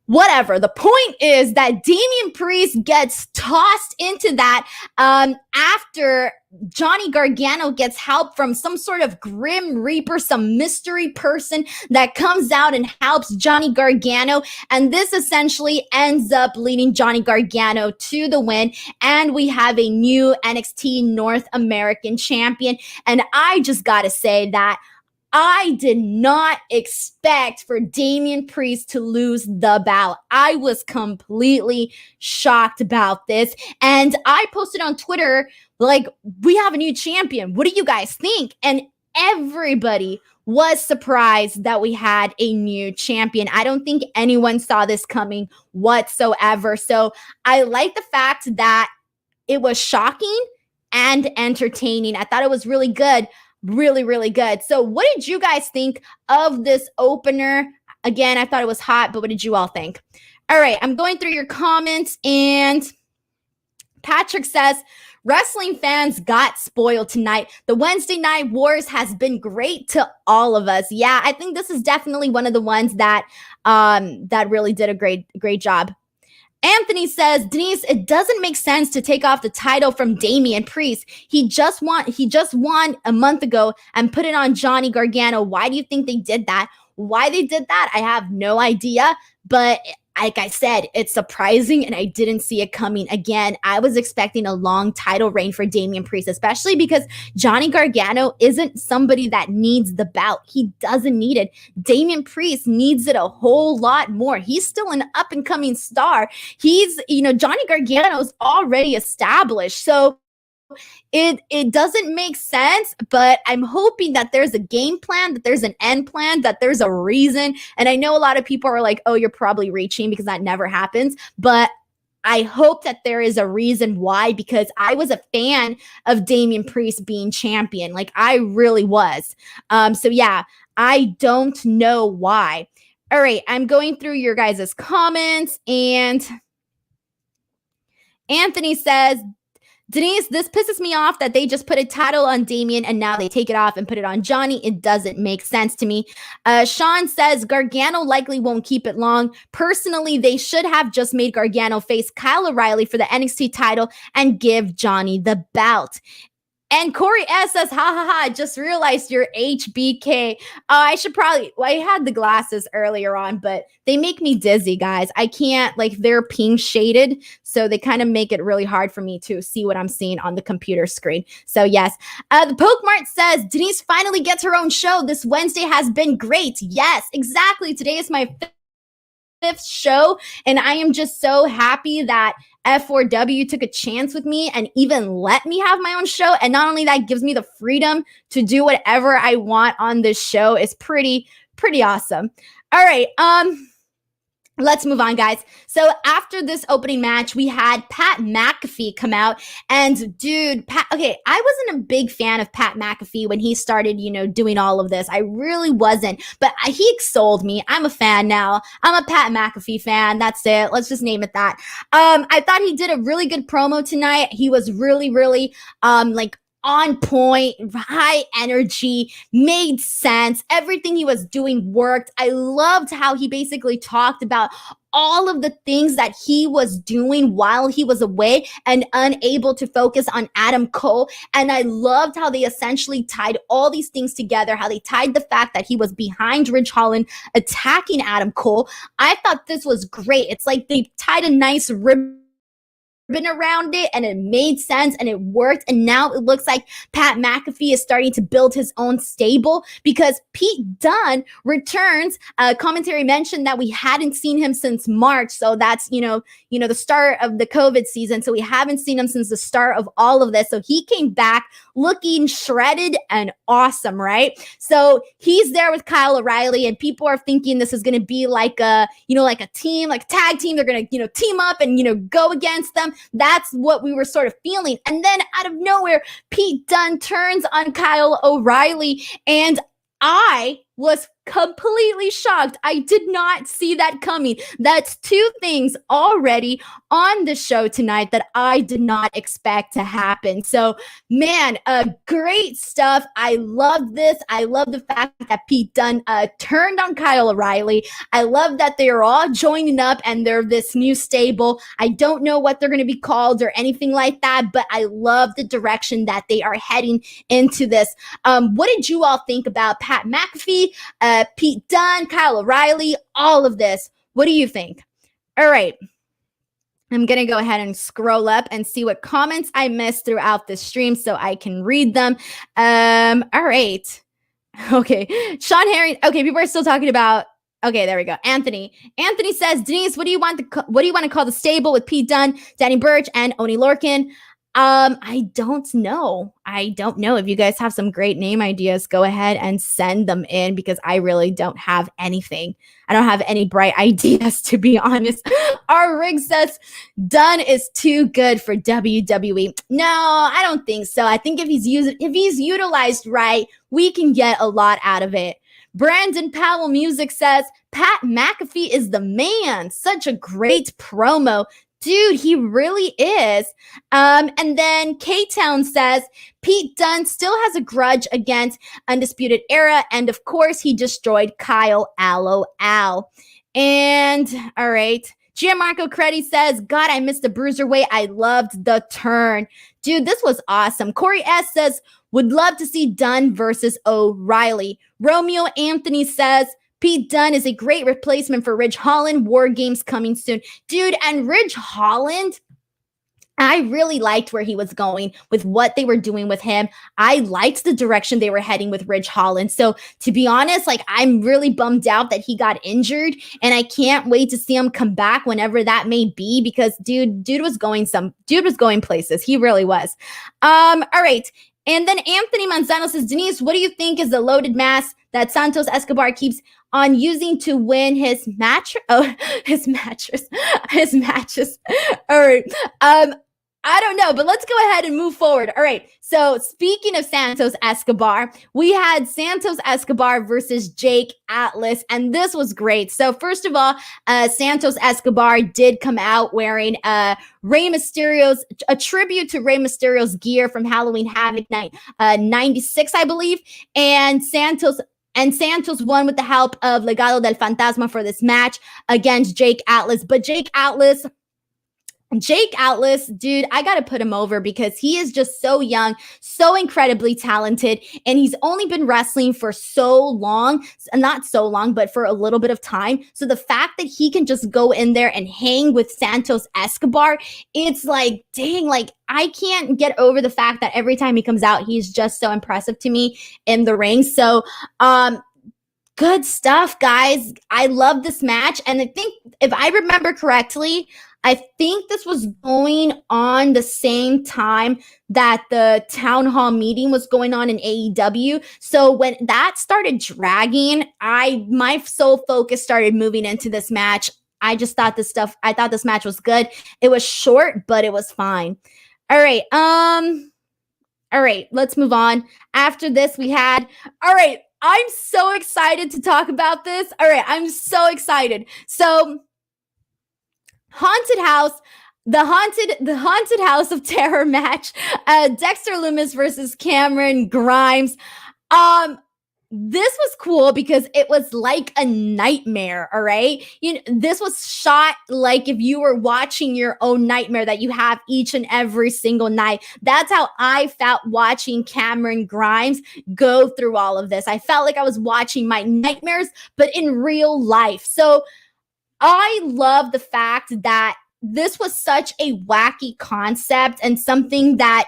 Whatever. The point is that Damian Priest gets tossed into that after Johnny Gargano gets help from some sort of Grim Reaper, some mystery person that comes out and helps Johnny Gargano. And this essentially ends up leading Johnny Gargano to the win. And we have a new NXT North American champion. And I just got to say that I did not expect for Damian Priest to lose the bout. I was completely shocked about this. And I posted on Twitter, like, we have a new champion. What do you guys think? And everybody was surprised that we had a new champion. I don't think anyone saw this coming whatsoever. So I like the fact that it was shocking and entertaining. I thought it was really good. Really, really good. So what did you guys think of this opener? Again, I thought it was hot, but what did you all think? All right, I'm going through your comments, and Patrick says, wrestling fans got spoiled tonight. The Wednesday Night Wars has been great to all of us. Yeah, I think this is definitely one of the ones that that really did a great job. Anthony says, Denise, it doesn't make sense to take off the title from Damian Priest. He just won a month ago and put it on Johnny Gargano. Why do you think they did that? Why they did that, I have no idea. But like I said, it's surprising, and I didn't see it coming. Again, I was expecting a long title reign for Damian Priest, especially because Johnny Gargano isn't somebody that needs the bout. He doesn't need it. Damian Priest needs it a whole lot more. He's still an up-and-coming star. He's, Johnny Gargano's already established. So it doesn't make sense, but I'm hoping that there's a game plan, that there's an end plan, that there's a reason. And I know a lot of people are like, oh, you're probably reaching, because that never happens. But I hope that there is a reason why, because I was a fan of Damian Priest being champion. Like, I really was. So yeah, I don't know why. All right, I'm going through your guys' comments, and Anthony says, Denise, this pisses me off that they just put a title on Damian and now they take it off and put it on Johnny. It doesn't make sense to me. Sean says Gargano likely won't keep it long. Personally, they should have just made Gargano face Kyle O'Reilly for the NXT title and give Johnny the belt. And Corey S says, ha ha ha, I just realized you're HBK. I had the glasses earlier on, but they make me dizzy, guys. I can't, they're pink shaded, so they kind of make it really hard for me to see what I'm seeing on the computer screen. So yes. The Pokemart says, Denise finally gets her own show. This Wednesday has been great. Yes, exactly. Today is my fifth show, and I am just so happy that F4W took a chance with me and even let me have my own show. And not only that, gives me the freedom to do whatever I want on this show. Is pretty awesome. All right, let's move on, guys. So after this opening match, we had Pat McAfee come out. And dude, I wasn't a big fan of Pat McAfee when he started, doing all of this. I really wasn't. But he extolled me. I'm a fan now. I'm a Pat McAfee fan. That's it. Let's just name it that. I thought he did a really good promo tonight. He was really, really, on point, high energy, made sense. Everything he was doing worked. I loved how he basically talked about all of the things that he was doing while he was away and unable to focus on Adam Cole. And I loved how they essentially tied all these things together, how they tied the fact that he was behind Ridge Holland attacking Adam Cole. I thought this was great. It's like they tied a nice ribbon been around it, and it made sense and it worked. And now it looks like Pat McAfee is starting to build his own stable because Pete Dunne returns. Commentary mentioned that we hadn't seen him since March, so that's the start of the COVID season. So we haven't seen him since the start of all of this. So he came back looking shredded and awesome, right? So he's there with Kyle O'Reilly, and people are thinking this is going to be like a team, like a tag team. They're going to, team up and, go against them. That's what we were sort of feeling. And then out of nowhere, Pete Dunne turns on Kyle O'Reilly, and I was completely shocked. I did not see that coming. That's two things already on the show tonight that I did not expect to happen. So, man, great stuff. I love this. I love the fact that Pete Dunne turned on Kyle O'Reilly. I love that they're all joining up and they're this new stable. I don't know what they're going to be called or anything like that, but I love the direction that they are heading into this. What did you all think about Pat McAfee, Pete Dunne, Kyle O'Reilly, all of this? What do you think? All right. I'm going to go ahead and scroll up and see what comments I missed throughout the stream so I can read them. All right. Okay. Sean Herring. Okay. People are still talking about. Okay, there we go. Anthony says, Denise, what do you want to call the stable with Pete Dunne, Danny Burch, and Oni Lorcan? I don't know. If you guys have some great name ideas, go ahead and send them in because I really don't have anything. I don't have any bright ideas, to be honest. Our rig says Dunne is too good for WWE. No, I don't think so. I think if he's utilized right, we can get a lot out of it. Brandon Powell Music says Pat McAfee is the man. Such a great promo. Dude, he really is. And then K-Town says, Pete Dunne still has a grudge against Undisputed Era. And of course, he destroyed Kyle Al. And all right. Gianmarco Credi says, God, I missed the Bruiserweight. I loved the turn. Dude, this was awesome. Corey S. says, would love to see Dunne versus O'Reilly. Romeo Anthony says, Pete Dunne is a great replacement for Ridge Holland. War Games coming soon. Dude, and Ridge Holland, I really liked where he was going with what they were doing with him. I liked the direction they were heading with Ridge Holland. So to be honest, I'm really bummed out that he got injured, and I can't wait to see him come back whenever that may be because dude was going places. He really was. All right. And then Anthony Manzano says, Denise, what do you think is the loaded mask that Santos Escobar keeps on using to win his matches? All right. I don't know, but let's go ahead and move forward. All right. So speaking of Santos Escobar, we had Santos Escobar versus Jake Atlas, and this was great. So first of all, Santos Escobar did come out wearing a tribute to Rey Mysterio's gear from Halloween Havoc Night 96, I believe. And Santos won with the help of Legado del Fantasma for this match against Jake Atlas. But Jake Atlas, dude, I got to put him over because he is just so young, so incredibly talented, and he's only been wrestling for so long, not so long, but for a little bit of time. So the fact that he can just go in there and hang with Santos Escobar, it's like, dang, I can't get over the fact that every time he comes out, he's just so impressive to me in the ring. So, good stuff, guys. I love this match. And I think if I remember correctly, I think this was going on the same time that the town hall meeting was going on in AEW. So when that started dragging, my sole focus started moving into this match. I thought this match was good. It was short, but it was fine. All right. All right, let's move on. After this, I'm so excited to talk about this. All right, I'm so excited. So Haunted House, the Haunted House of Terror match, Dexter Lumis versus Cameron Grimes. This was cool because it was like a nightmare, all right? This was shot like if you were watching your own nightmare that you have each and every single night. That's how I felt watching Cameron Grimes go through all of this. I felt like I was watching my nightmares, but in real life. So I love the fact that this was such a wacky concept and something that,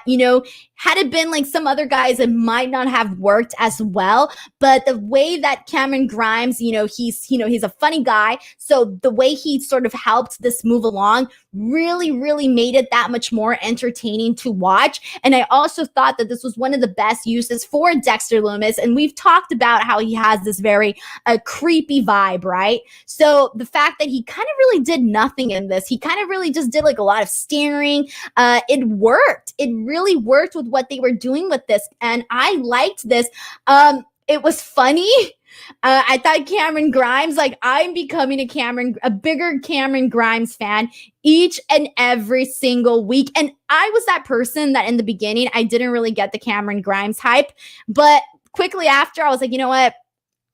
had it been like some other guys, it might not have worked as well. But the way that Cameron Grimes, he's a funny guy. So the way he sort of helped this move along really, really made it that much more entertaining to watch. And I also thought that this was one of the best uses for Dexter Lumis. And we've talked about how he has this very creepy vibe, right? So the fact that he kind of really did nothing in this, he kind of really just did like a lot of staring. It worked. It really worked with what they were doing with this. And I liked this. It was funny. I thought Cameron Grimes, like I'm becoming a bigger Cameron Grimes fan each and every single week. And I was that person that in the beginning, I didn't really get the Cameron Grimes hype, but quickly after I was like, you know what?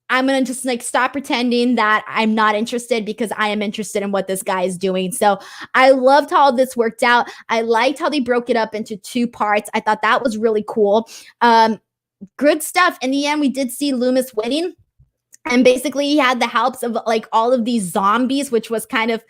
I'm going to just like stop pretending that I'm not interested because I am interested in what this guy is doing. So I loved how this worked out. I liked how they broke it up into 2 parts. I thought that was really cool. Good stuff. In the end, we did see Lumis winning. And basically he had the helps of like all of these zombies, which was kind of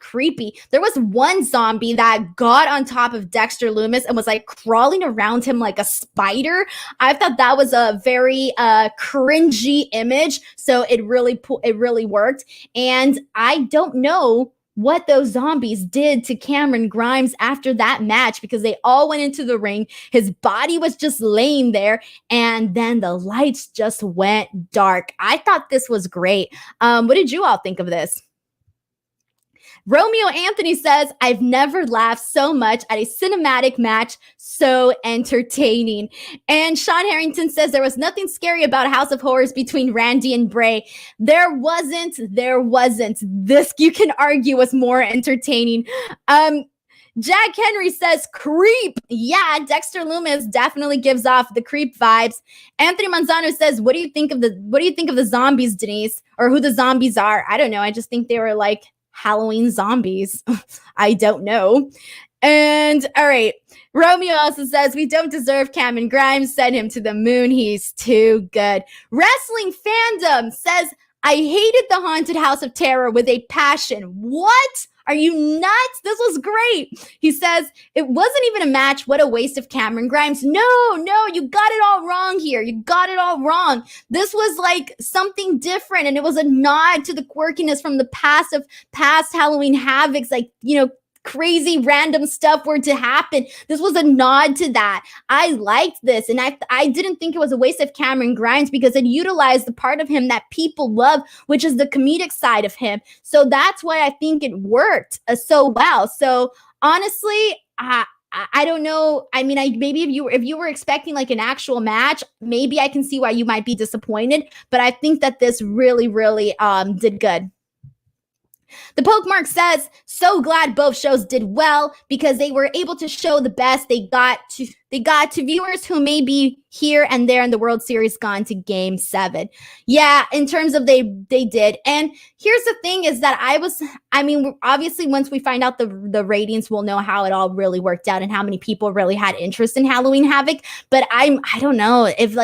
creepy. There was one zombie that got on top of Dexter Lumis and was like crawling around him like a spider. I thought that was a very cringy image. So it really worked. And I don't know what those zombies did to Cameron Grimes after that match, because they all went into the ring. His body was just laying there, and then the lights just went dark. I thought this was great. What did you all think of this? Romeo Anthony says, I've never laughed so much at a cinematic match. So entertaining. And Sean Harrington says there was nothing scary about House of Horrors between Randy and Bray. There wasn't. This, you can argue, was more entertaining. Jack Henry says, creep. Yeah, Dexter Lumis definitely gives off the creep vibes. Anthony Manzano says, what do you think of the zombies, Denise? Or who the zombies are? I don't know. I just think they were like Halloween zombies. I don't know. And all right, Romeo also says, we don't deserve Cameron Grimes. Send him to the moon. He's too good. Wrestling Fandom says, I hated the Haunted House of Terror with a passion. What? Are you nuts? This was great. He says, it wasn't even a match. What a waste of Cameron Grimes. No, you got it all wrong here. You got it all wrong. This was like something different. And it was a nod to the quirkiness from the past Halloween Havocs, like, crazy random stuff were to happen. This was a nod to that. I liked this. And I didn't think it was a waste of Cameron Grimes because it utilized the part of him that people love, which is the comedic side of him. So that's why I think it worked so well. So honestly, I don't know. I mean, maybe if you were expecting like an actual match, maybe I can see why you might be disappointed. But I think that this really, really did good. The Pokemark says, so glad both shows did well because they were able to show the best they got to viewers who may be here and there in the World Series gone to Game 7. Yeah, in terms of they did. And here's the thing is that obviously once we find out the ratings, we'll know how it all really worked out and how many people really had interest in Halloween Havoc. But I don't know if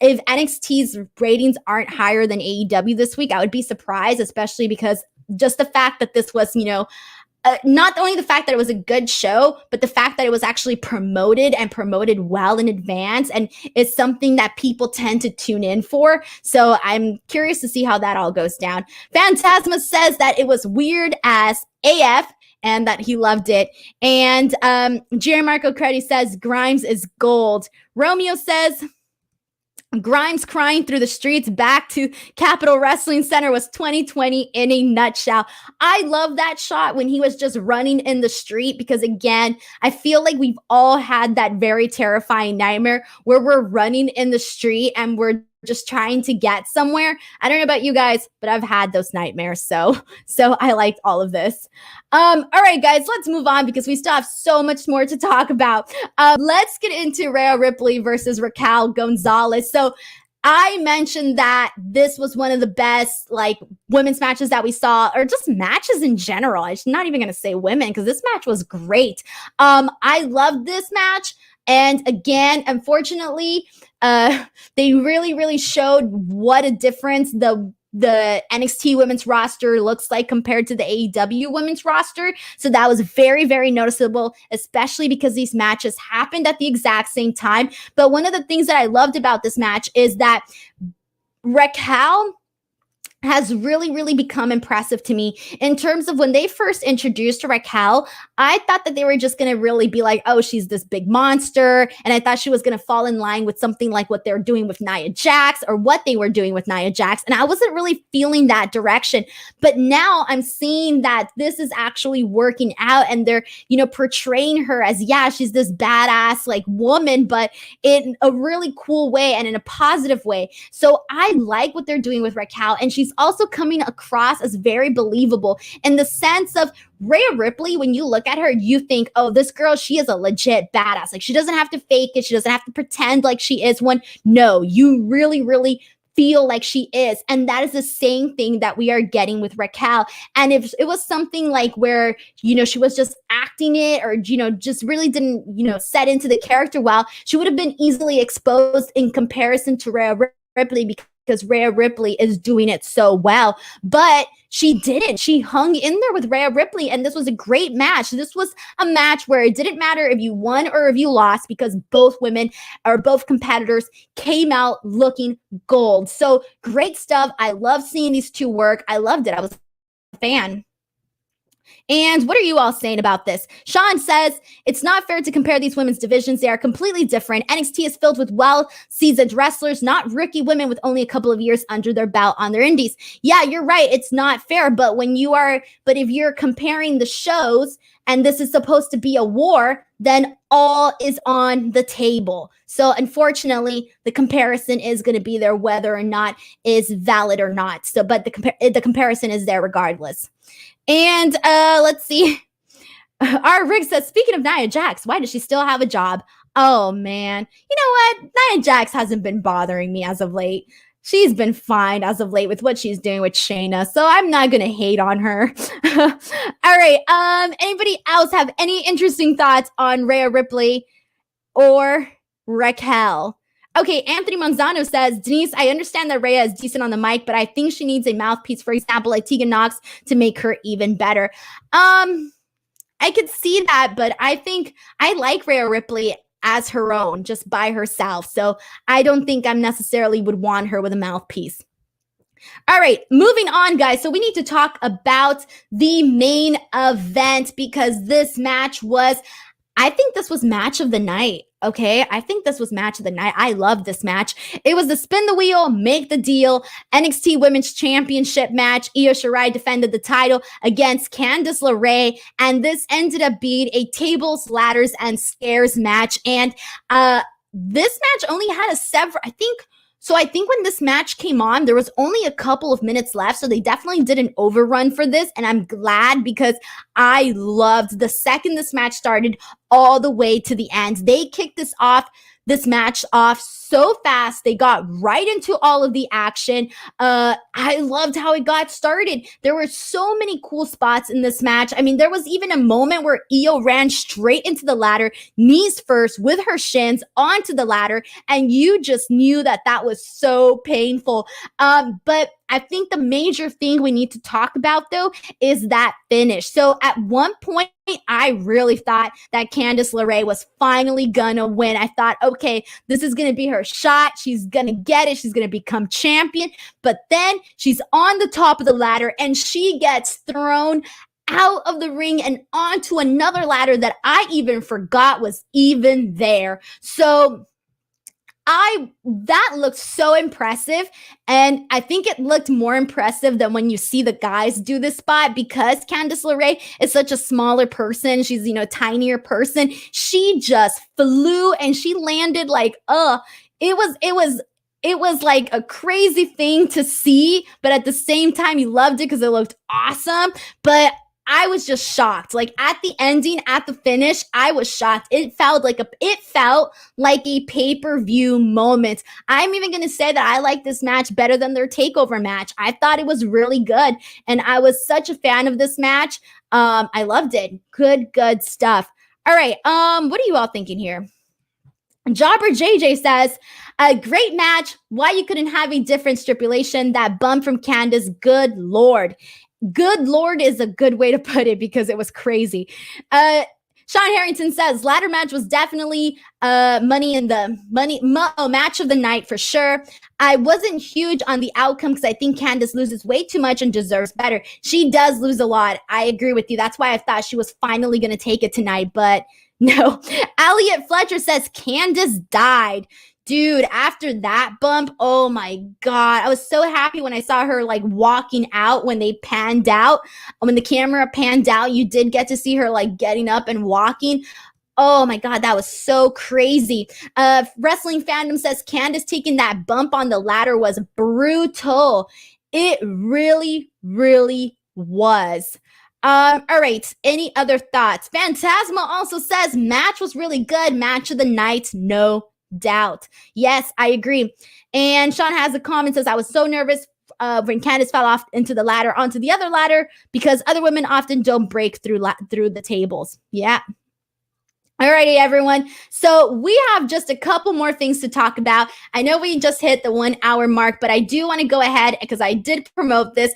NXT's ratings aren't higher than AEW this week, I would be surprised, especially because just the fact that this was, not only the fact that it was a good show, but the fact that it was actually promoted well in advance. And it's something that people tend to tune in for. So I'm curious to see how that all goes down. Phantasma says that it was weird as AF and that he loved it. And Gianmarco Credi says Grimes is gold. Romeo says, Grimes crying through the streets back to Capitol Wrestling Center was 2020 in a nutshell. I love that shot when he was just running in the street because, again, I feel like we've all had that very terrifying nightmare where we're running in the street and we're just trying to get somewhere. I don't know about you guys, but I've had those nightmares. So I liked all of this. All right, guys, let's move on because we still have so much more to talk about. Let's get into Rhea Ripley versus Raquel Gonzalez. So I mentioned that this was one of the best women's matches that we saw, or just matches in general. I'm not even going to say women because this match was great. I loved this match. And again, unfortunately, they really, really showed what a difference the the NXT women's roster looks like compared to the AEW women's roster. So that was very, very noticeable, especially because these matches happened at the exact same time. But one of the things that I loved about this match is that Raquel has really, really become impressive to me in terms of when they first introduced Raquel. I thought that they were just going to really be like, oh, she's this big monster. And I thought she was going to fall in line with something like what they're doing with Nia Jax or what they were doing with Nia Jax. And I wasn't really feeling that direction. But now I'm seeing that this is actually working out and they're, portraying her as, yeah, she's this badass like woman, but in a really cool way and in a positive way. So I like what they're doing with Raquel. And she's also coming across as very believable in the sense of Rhea Ripley. When you look at her, you think, oh, this girl, she is a legit badass. Like, she doesn't have to fake it. She doesn't have to pretend like she is one. No, you really, really feel like she is. And that is the same thing that we are getting with Raquel. And if it was something like where, she was just acting it or, just really didn't, set into the character well, she would have been easily exposed in comparison to Rhea Ripley because Rhea Ripley is doing it so well. But she didn't. She hung in there with Rhea Ripley, and this was a great match. This was a match where it didn't matter if you won or if you lost because both women or both competitors came out looking gold. So great stuff. I love seeing these two work. I loved it. I was a fan. And what are you all saying about this? Sean says, it's not fair to compare these women's divisions. They are completely different. NXT is filled with well-seasoned wrestlers, not rookie women with only a couple of years under their belt on their indies. Yeah, you're right. It's not fair. But if you're comparing the shows and this is supposed to be a war, then all is on the table. So unfortunately, the comparison is going to be there whether or not is valid or not. So, but the comparison is there regardless. And let's see. Our Rick says, speaking of Nia Jax, why does she still have a job? Oh, man. You know what? Nia Jax hasn't been bothering me as of late. She's been fine as of late with what she's doing with Shayna, so I'm not going to hate on her. All right. Anybody else have any interesting thoughts on Rhea Ripley or Raquel? Okay, Anthony Manzano says, Denise, I understand that Rhea is decent on the mic, but I think she needs a mouthpiece, for example, like Tegan Nox, to make her even better. I could see that, but I think I like Rhea Ripley as her own, just by herself. So I don't think I necessarily would want her with a mouthpiece. All right, moving on, guys. So we need to talk about the main event because this match I think this was match of the night. Okay, I think this was match of the night. I love this match. It was the spin the wheel, make the deal NXT Women's Championship match. Io Shirai defended the title against Candice LeRae, and this ended up being a tables, ladders, and stairs match. And this match only had I think when this match came on, there was only a couple of minutes left, so they definitely did an overrun for this, and I'm glad because I loved the second this match started all the way to the end. They kicked this match off so fast. They got right into all of the action. I loved how it got started. There were so many cool spots in this match. I mean, there was even a moment where Io ran straight into the ladder, knees first with her shins onto the ladder, and you just knew that was so painful. But I think the major thing we need to talk about, though, is that finish. So at one point, I really thought that Candice LeRae was finally gonna win. I thought, okay, this is gonna be her shot. She's gonna get it. She's gonna become champion. But then she's on the top of the ladder and she gets thrown out of the ring and onto another ladder that I even forgot was even there. So that looked so impressive. And I think it looked more impressive than when you see the guys do this spot because Candice LeRae is such a smaller person. She's, tinier person. She just flew and she landed like, it was like a crazy thing to see, but at the same time, you loved it because it looked awesome. But I was just shocked. Like at the ending, at the finish, I was shocked. It felt like a pay-per-view moment. I'm even going to say that I like this match better than their takeover match. I thought it was really good. And I was such a fan of this match. I loved it. Good stuff. All right. What are you all thinking here? Jobber JJ says, a great match. Why you couldn't have a different stipulation? That bump from Candace, good Lord. Good Lord is a good way to put it because it was crazy. Sean Harrington says ladder match was definitely match of the night for sure. I wasn't huge on the outcome because I think Candace loses way too much and deserves better. She does lose a lot. I agree with you. That's why I thought she was finally going to take it tonight, but no. Elliot Fletcher says Candace died. Dude, after that bump, oh my God. I was so happy when I saw her like walking out when they panned out. When the camera panned out, you did get to see her like getting up and walking. Oh my God, that was so crazy. Wrestling Fandom says Candace taking that bump on the ladder was brutal. It really, really was. All right. Any other thoughts? Phantasma also says match was really good. Match of the night, no doubt. Yes, I agree. And Sean has a comment, says I was so nervous when Candace fell off into the ladder onto the other ladder because other women often don't break through the tables. Yeah. Alrighty, everyone. So we have just a couple more things to talk about. I know we just hit the 1 hour mark, but I do want to go ahead because I did promote this.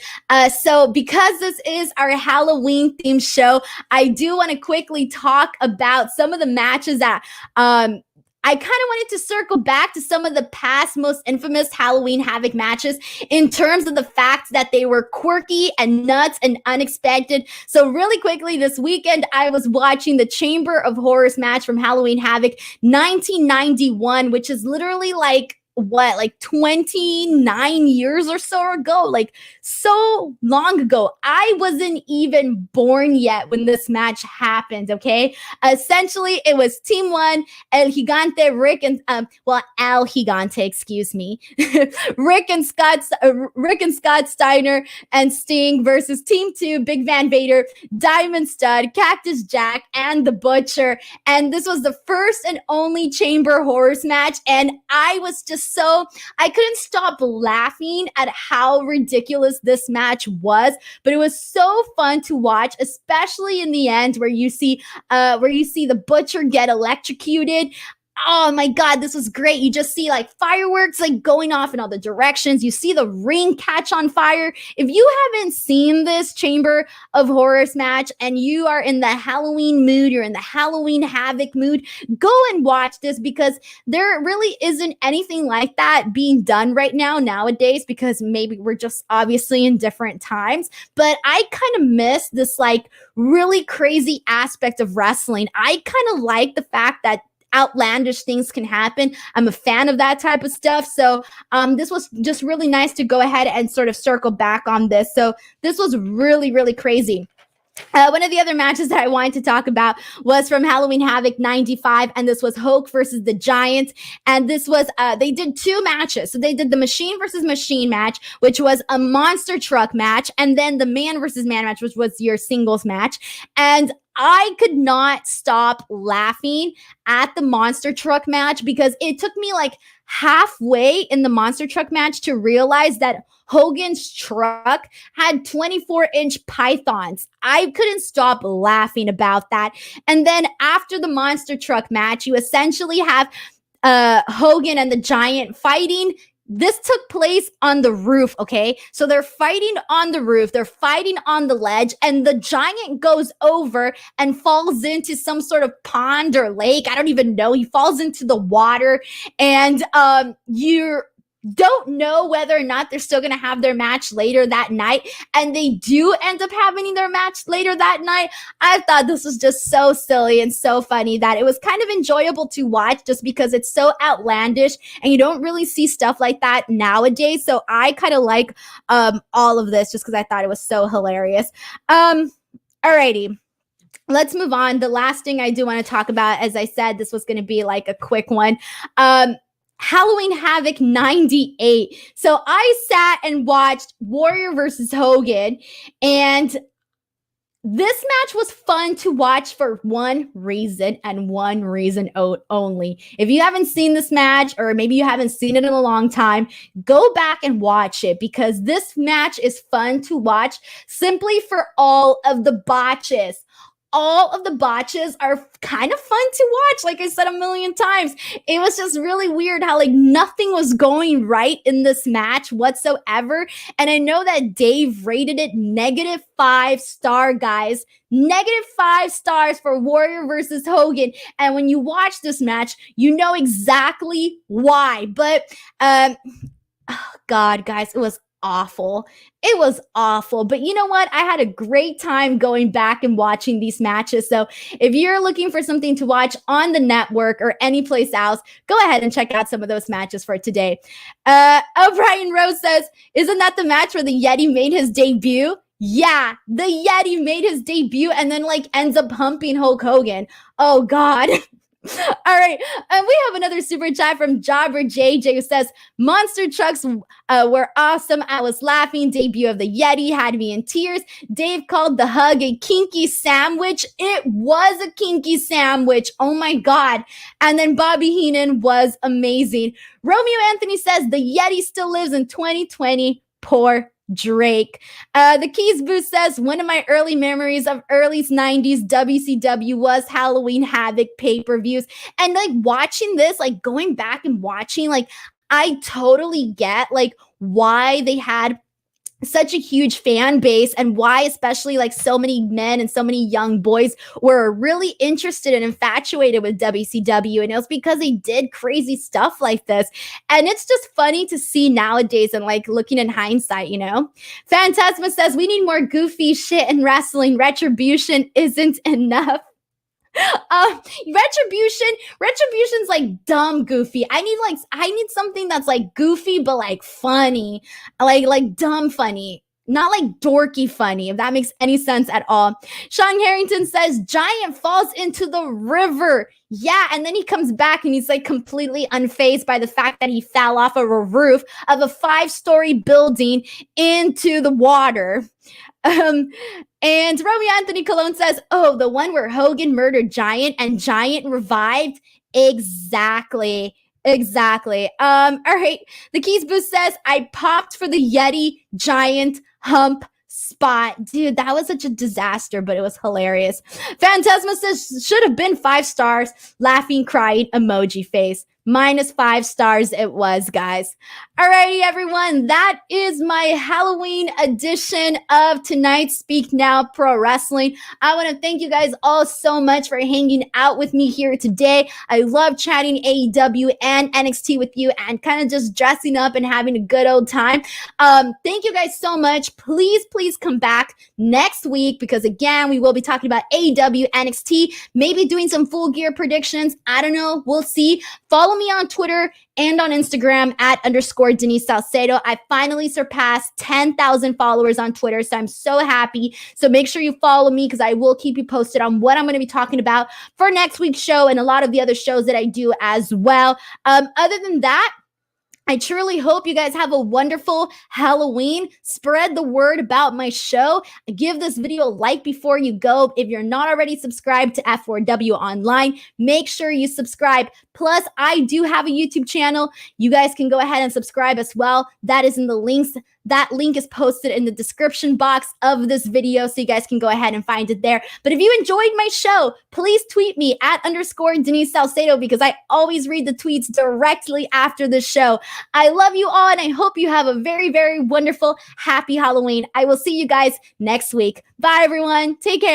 So because this is our Halloween themed show, I do want to quickly talk about some of the matches that I kind of wanted to circle back to some of the past most infamous Halloween Havoc matches in terms of the fact that they were quirky and nuts and unexpected. So really quickly, this weekend, I was watching the Chamber of Horrors match from Halloween Havoc 1991, which is literally like 29 years or so ago, like so long ago. I wasn't even born yet when this match happened. Okay, essentially it was Team One, El Gigante, Rick and Al Gigante, excuse me, Rick and Scott Steiner and Sting versus Team Two, Big Van Vader, Diamond Stud, Cactus Jack, and the Butcher. And this was the first and only Chamber Horrors match, and I was just I couldn't stop laughing at how ridiculous this match was, but it was so fun to watch, especially in the end where you see the Butcher get electrocuted. Oh my God, this was great. You just see like fireworks like going off in all the directions. You see the ring catch on fire. If you haven't seen this Chamber of Horrors match and you are in the Halloween mood, you're in the Halloween Havoc mood, go and watch this because there really isn't anything like that being done right now nowadays because maybe we're just obviously in different times. But I kind of miss this like really crazy aspect of wrestling. I kind of like the fact that outlandish things can happen. I'm a fan of that type of stuff. So this was just really nice to go ahead and sort of circle back on this. So this was really, really crazy. One of the other matches that I wanted to talk about was from Halloween Havoc 95, and this was Hulk versus the Giant. And this was, they did two matches. So they did the Machine versus Machine match, which was a monster truck match, and then the Man versus Man match, which was your singles match. And I could not stop laughing at the monster truck match because it took me like halfway in the monster truck match to realize that Hogan's truck had 24-inch pythons. I couldn't stop laughing about that. And then after the monster truck match, you essentially have Hogan and the Giant fighting. This took place on the roof, okay? So they're fighting on the roof, they're fighting on the ledge, and the Giant goes over and falls into some sort of pond or lake. I don't even know. He falls into the water, and you don't know whether or not they're still going to have their match later that night, and they do end up having their match later that night. I thought this was just so silly and so funny that it was kind of enjoyable to watch just because it's so outlandish and you don't really see stuff like that nowadays. So I kind of like all of this just because I thought it was so hilarious. Alrighty. Let's move on. The last thing I do want to talk about, as I said, this was going to be like a quick one. Halloween Havoc 98. So I sat and watched Warrior versus Hogan, and this match was fun to watch for one reason and one reason only. If you haven't seen this match, or maybe you haven't seen it in a long time, go back and watch it because this match is fun to watch simply for all of the botches. all of the botches are kind of fun to watch. Like I said a million times, it was just really weird how like nothing was going right in this match whatsoever. And I know that Dave rated it -5 star, guys. -5 stars for Warrior versus Hogan. And when you watch this match, you know exactly why. But oh God, guys, it was awful. It was awful. But you know what? I had a great time going back and watching these matches. So if you're looking for something to watch on the network or any place else, go ahead and check out some of those matches for today. O'Brien Rose says, isn't that the match where the Yeti made his debut? Yeah, the Yeti made his debut and then like ends up humping Hulk Hogan. Oh God. All right. We have another super chat from Jobber JJ who says, Monster trucks were awesome. I was laughing. Debut of the Yeti had me in tears. Dave called the hug a kinky sandwich. It was a kinky sandwich. Oh my God. And then Bobby Heenan was amazing. Romeo Anthony says the Yeti still lives in 2020. Poor Drake. The Keys Boost says, one of my early memories of early 90s WCW was Halloween Havoc pay-per-views. And like watching this, like going back and watching, like I totally get like why they had such a huge fan base and why especially like so many men and so many young boys were really interested and infatuated with WCW. And it was because they did crazy stuff like this. And it's just funny to see nowadays and like looking in hindsight, you know. Phantasma says we need more goofy shit in wrestling. Retribution isn't enough. Retribution's like dumb goofy. I need something that's like goofy but like funny, like dumb funny, not like dorky funny, if that makes any sense at all. Sean Harrington says Giant falls into the river. Yeah, and then he comes back and he's like completely unfazed by the fact that he fell off of a roof of a 5-story building into the water. And Romeo Anthony Colon says, oh, the one where Hogan murdered Giant and Giant revived? Exactly. All right. The Keys Boost says, I popped for the Yeti Giant hump spot. Dude, that was such a disaster, but it was hilarious. Phantasma says, should have been 5 stars. Laughing, crying, emoji face. -5 stars it was, guys. Alrighty, everyone. That is my Halloween edition of tonight's Speak Now Pro Wrestling. I want to thank you guys all so much for hanging out with me here today. I love chatting AEW and NXT with you and kind of just dressing up and having a good old time. Thank you guys so much. Please come back next week because, again, we will be talking about AEW, NXT, maybe doing some Full Gear predictions. I don't know. We'll see. Follow me on Twitter and on Instagram at _Denise Salcedo. I finally surpassed 10,000 followers on Twitter, so I'm so happy. So make sure you follow me because I will keep you posted on what I'm going to be talking about for next week's show and a lot of the other shows that I do as well. Other than that, I truly hope you guys have a wonderful Halloween. Spread the word about my show. Give this video a like before you go. If you're not already subscribed to F4W Online, make sure you subscribe. Plus, I do have a YouTube channel. You guys can go ahead and subscribe as well. That is in the links. That link is posted in the description box of this video, so you guys can go ahead and find it there. But if you enjoyed my show, please tweet me at _Denise Salcedo because I always read the tweets directly after the show. I love you all, and I hope you have a very, very wonderful, happy Halloween. I will see you guys next week. Bye, everyone. Take care.